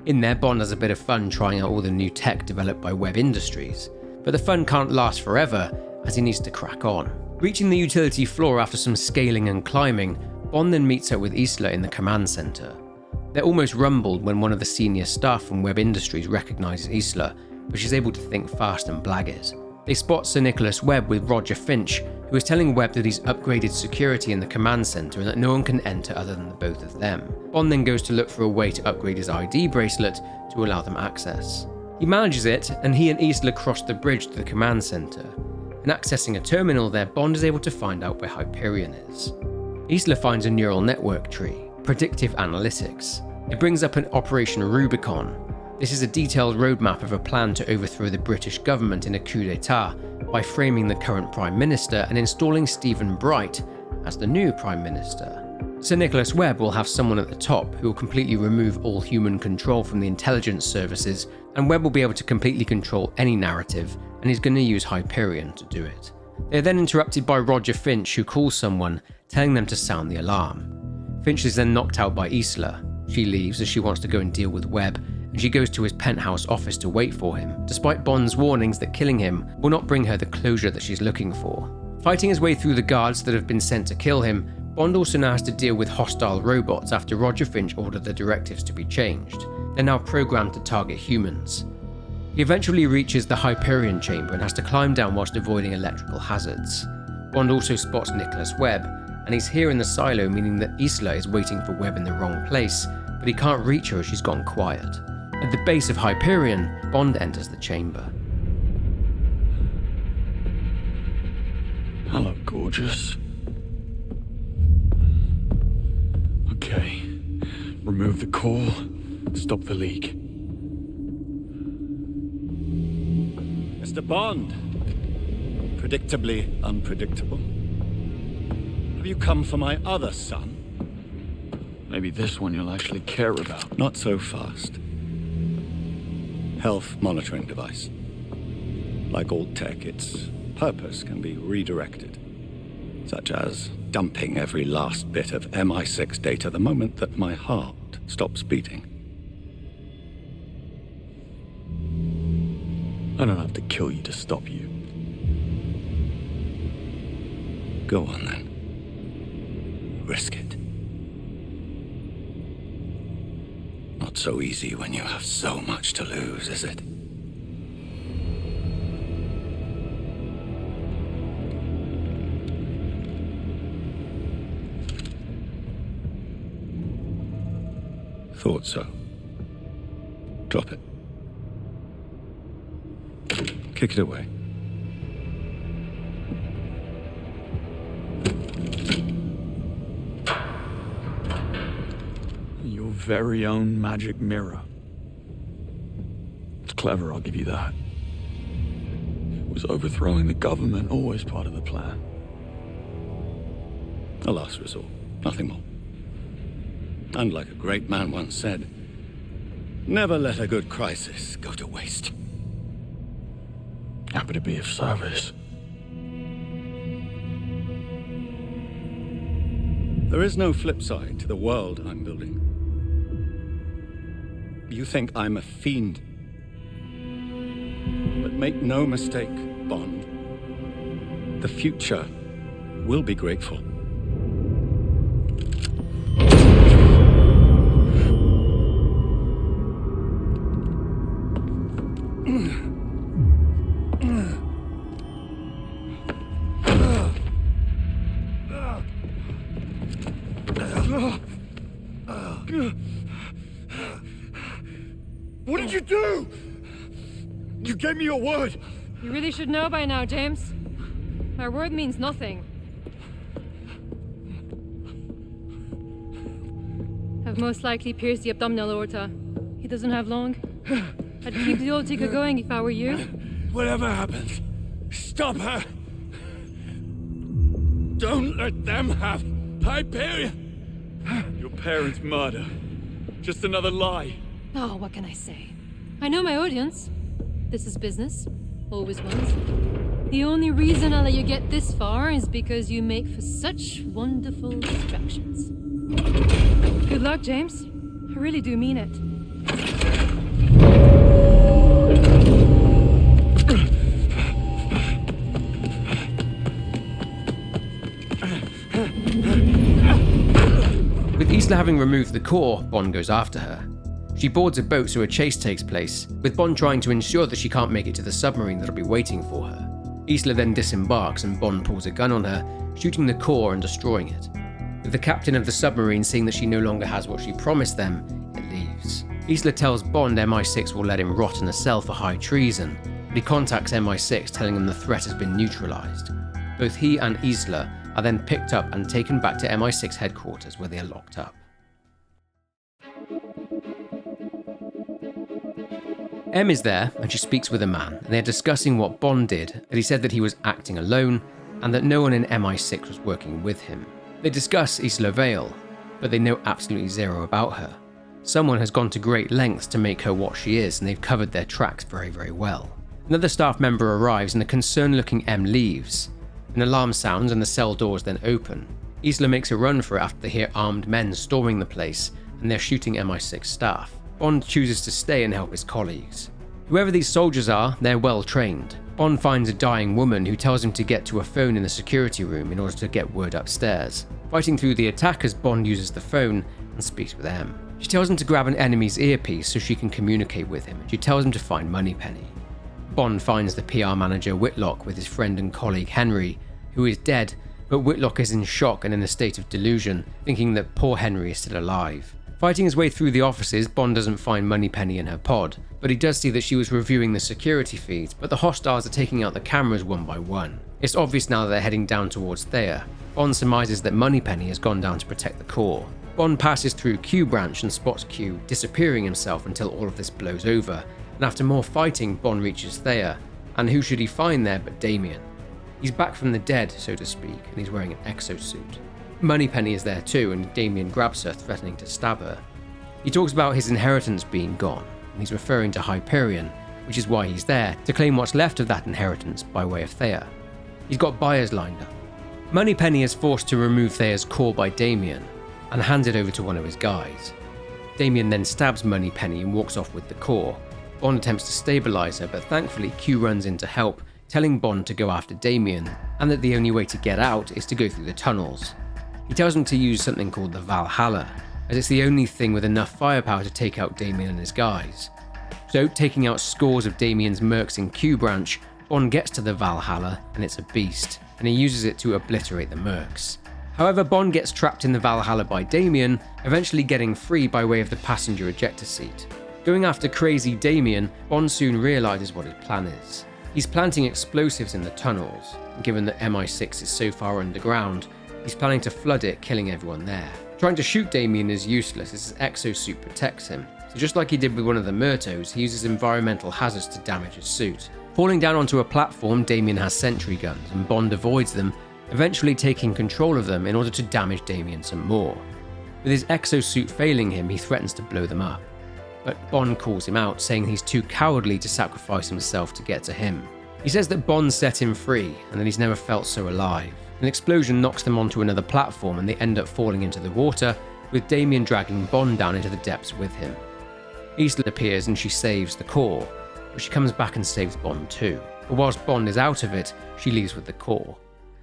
In there, Bond has a bit of fun trying out all the new tech developed by Webb Industries, but the fun can't last forever as he needs to crack on. Reaching the utility floor after some scaling and climbing, Bond then meets up with Isla in the command center. They're almost rumbled when one of the senior staff from Webb Industries recognizes Isla, but she's able to think fast and blag it. They spot Sir Nicholas Webb with Roger Finch, who is telling Webb that he's upgraded security in the command center and that no one can enter other than the both of them. Bond then goes to look for a way to upgrade his ID bracelet to allow them access. He manages it, and he and Isla cross the bridge to the command center. And accessing a terminal there, Bond is able to find out where Hyperion is. Isla finds a neural network tree, predictive analytics. It brings up an Operation Rubicon. This is a detailed roadmap of a plan to overthrow the British government in a coup d'etat by framing the current Prime Minister and installing Stephen Bright as the new Prime Minister. Sir Nicholas Webb will have someone at the top who will completely remove all human control from the intelligence services, and Webb will be able to completely control any narrative, and he's going to use Hyperion to do it. They're then interrupted by Roger Finch, who calls someone, telling them to sound the alarm. Finch is then knocked out by Isla. She leaves as she wants to go and deal with Webb, and she goes to his penthouse office to wait for him, despite Bond's warnings that killing him will not bring her the closure that she's looking for. Fighting his way through the guards that have been sent to kill him, Bond also now has to deal with hostile robots after Roger Finch ordered the directives to be changed. They're now programmed to target humans. He eventually reaches the Hyperion chamber and has to climb down whilst avoiding electrical hazards. Bond also spots Nicholas Webb, and he's here in the silo, meaning that Isla is waiting for Webb in the wrong place, but he can't reach her as she's gone quiet. At the base of Hyperion, Bond enters the chamber. Hello, gorgeous. Okay. Remove the core. Stop the leak. Mr. Bond. Predictably unpredictable. Have you come for my other son? Maybe this one you'll actually care about. Not so fast. Health monitoring device. Like all tech, its purpose can be redirected, such as dumping every last bit of MI6 data the moment that my heart stops beating. I don't have to kill you to stop you. Go on then. Risk it. Not so easy when you have so much to lose, is it? Thought so. Drop it. Kick it away. Your very own magic mirror. It's clever, I'll give you that. Was overthrowing the government always part of the plan? A last resort, nothing more. And like a great man once said, never let a good crisis go to waste. Happy to be of service. There is no flip side to the world I'm building. You think I'm a fiend. But make no mistake, Bond. The future will be grateful. What did you do? You gave me your word. You really should know by now, James. My word means nothing. I've most likely pierced the abdominal aorta. He doesn't have long. I'd keep the old ticker going if I were you. Whatever happens, stop her. Don't let them have Hyperion. Your parents' murder. Just another lie. Oh, what can I say? I know my audience. This is business. Always was. The only reason I let you get this far is because you make for such wonderful distractions. Good luck, James. I really do mean it. With Isla having removed the core, Bond goes after her. She boards a boat so a chase takes place, with Bond trying to ensure that she can't make it to the submarine that'll be waiting for her. Isla then disembarks and Bond pulls a gun on her, shooting the core and destroying it. With the captain of the submarine seeing that she no longer has what she promised them, it leaves. Isla tells Bond MI6 will let him rot in a cell for high treason, but he contacts MI6 telling him the threat has been neutralized. Both he and Isla are then picked up and taken back to MI6 headquarters where they are locked up. M is there and she speaks with a man, and they're discussing what Bond did, that he said that he was acting alone and that no one in MI6 was working with him. They discuss Isla Vale, but they know absolutely zero about her. Someone has gone to great lengths to make her what she is, and they've covered their tracks very, very well. Another staff member arrives and a concerned-looking M leaves. An alarm sounds and the cell doors then open. Isla makes a run for it after they hear armed men storming the place, and they're shooting MI6 staff. Bond chooses to stay and help his colleagues. Whoever these soldiers are, they're well trained. Bond finds a dying woman who tells him to get to a phone in the security room in order to get word upstairs. Fighting through the attackers, Bond uses the phone and speaks with M. She tells him to grab an enemy's earpiece so she can communicate with him, and she tells him to find Moneypenny. Bond finds the PR manager Whitlock with his friend and colleague Henry, who is dead, but Whitlock is in shock and in a state of delusion, thinking that poor Henry is still alive. Fighting his way through the offices, Bond doesn't find Moneypenny in her pod, but he does see that she was reviewing the security feeds, but the hostiles are taking out the cameras one by one. It's obvious now that they're heading down towards Thea. Bond surmises that Moneypenny has gone down to protect the core. Bond passes through Q branch and spots Q disappearing himself until all of this blows over, and after more fighting, Bond reaches Thea, and who should he find there but Damien. He's back from the dead, so to speak, and he's wearing an exosuit. Moneypenny is there too, and Damien grabs her, threatening to stab her. He talks about his inheritance being gone, and he's referring to Hyperion, which is why he's there, to claim what's left of that inheritance by way of Thea. He's got buyers lined up. Moneypenny is forced to remove Thea's core by Damien, and hands it over to one of his guys. Damien then stabs Moneypenny and walks off with the core. Bond attempts to stabilize her, but thankfully Q runs in to help, telling Bond to go after Damien, and that the only way to get out is to go through the tunnels. He tells him to use something called the Valhalla, as it's the only thing with enough firepower to take out Damien and his guys. So, taking out scores of Damien's mercs in Q branch, Bond gets to the Valhalla, and it's a beast, and he uses it to obliterate the mercs. However, Bond gets trapped in the Valhalla by Damien, eventually getting free by way of the passenger ejector seat. Going after crazy Damien, Bond soon realizes what his plan is. He's planting explosives in the tunnels, and given that MI6 is so far underground, he's planning to flood it, killing everyone there. Trying to shoot Damien is useless as his exosuit protects him, so just like he did with one of the Murtos, he uses environmental hazards to damage his suit. Falling down onto a platform, Damien has sentry guns, and Bond avoids them, eventually taking control of them in order to damage Damien some more. With his exosuit failing him, he threatens to blow them up. But Bond calls him out, saying he's too cowardly to sacrifice himself to get to him. He says that Bond set him free, and that he's never felt so alive. An explosion knocks them onto another platform and they end up falling into the water, with Damien dragging Bond down into the depths with him. Iceland appears and she saves the core, but she comes back and saves Bond too. But whilst Bond is out of it, she leaves with the core.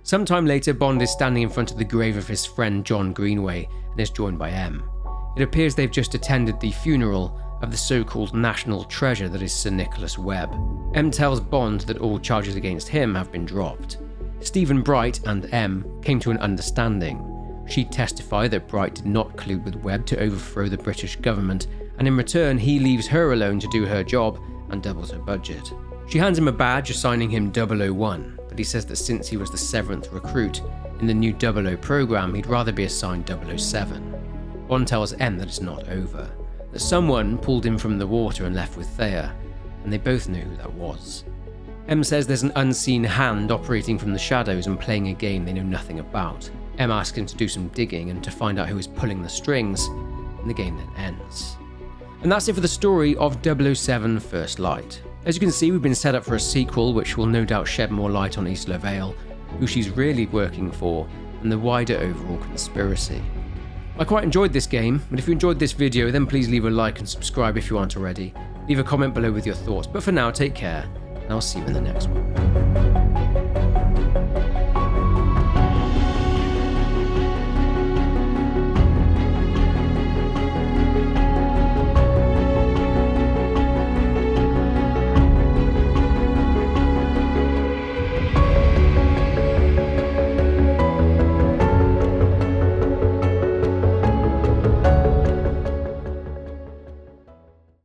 Sometime later, Bond is standing in front of the grave of his friend John Greenway and is joined by M. It appears they've just attended the funeral of the so-called national treasure that is Sir Nicholas Webb. M tells Bond that all charges against him have been dropped. Stephen Bright and M came to an understanding. She'd testify that Bright did not collude with Webb to overthrow the British government, and in return he leaves her alone to do her job and doubles her budget. She hands him a badge assigning him 001, but he says that since he was the 7th recruit in the new 00 program, he'd rather be assigned 007. Bond tells M that it's not over, that someone pulled him from the water and left with Thea, and they both knew who that was. M says there's an unseen hand operating from the shadows and playing a game they know nothing about. M asks him to do some digging and to find out who is pulling the strings, and the game then ends. And that's it for the story of 007 First Light. As you can see, we've been set up for a sequel which will no doubt shed more light on Isla Vale, who she's really working for, and the wider overall conspiracy. I quite enjoyed this game, but if you enjoyed this video then please leave a like and subscribe if you aren't already. Leave a comment below with your thoughts, but for now take care, and I'll see you in the next one.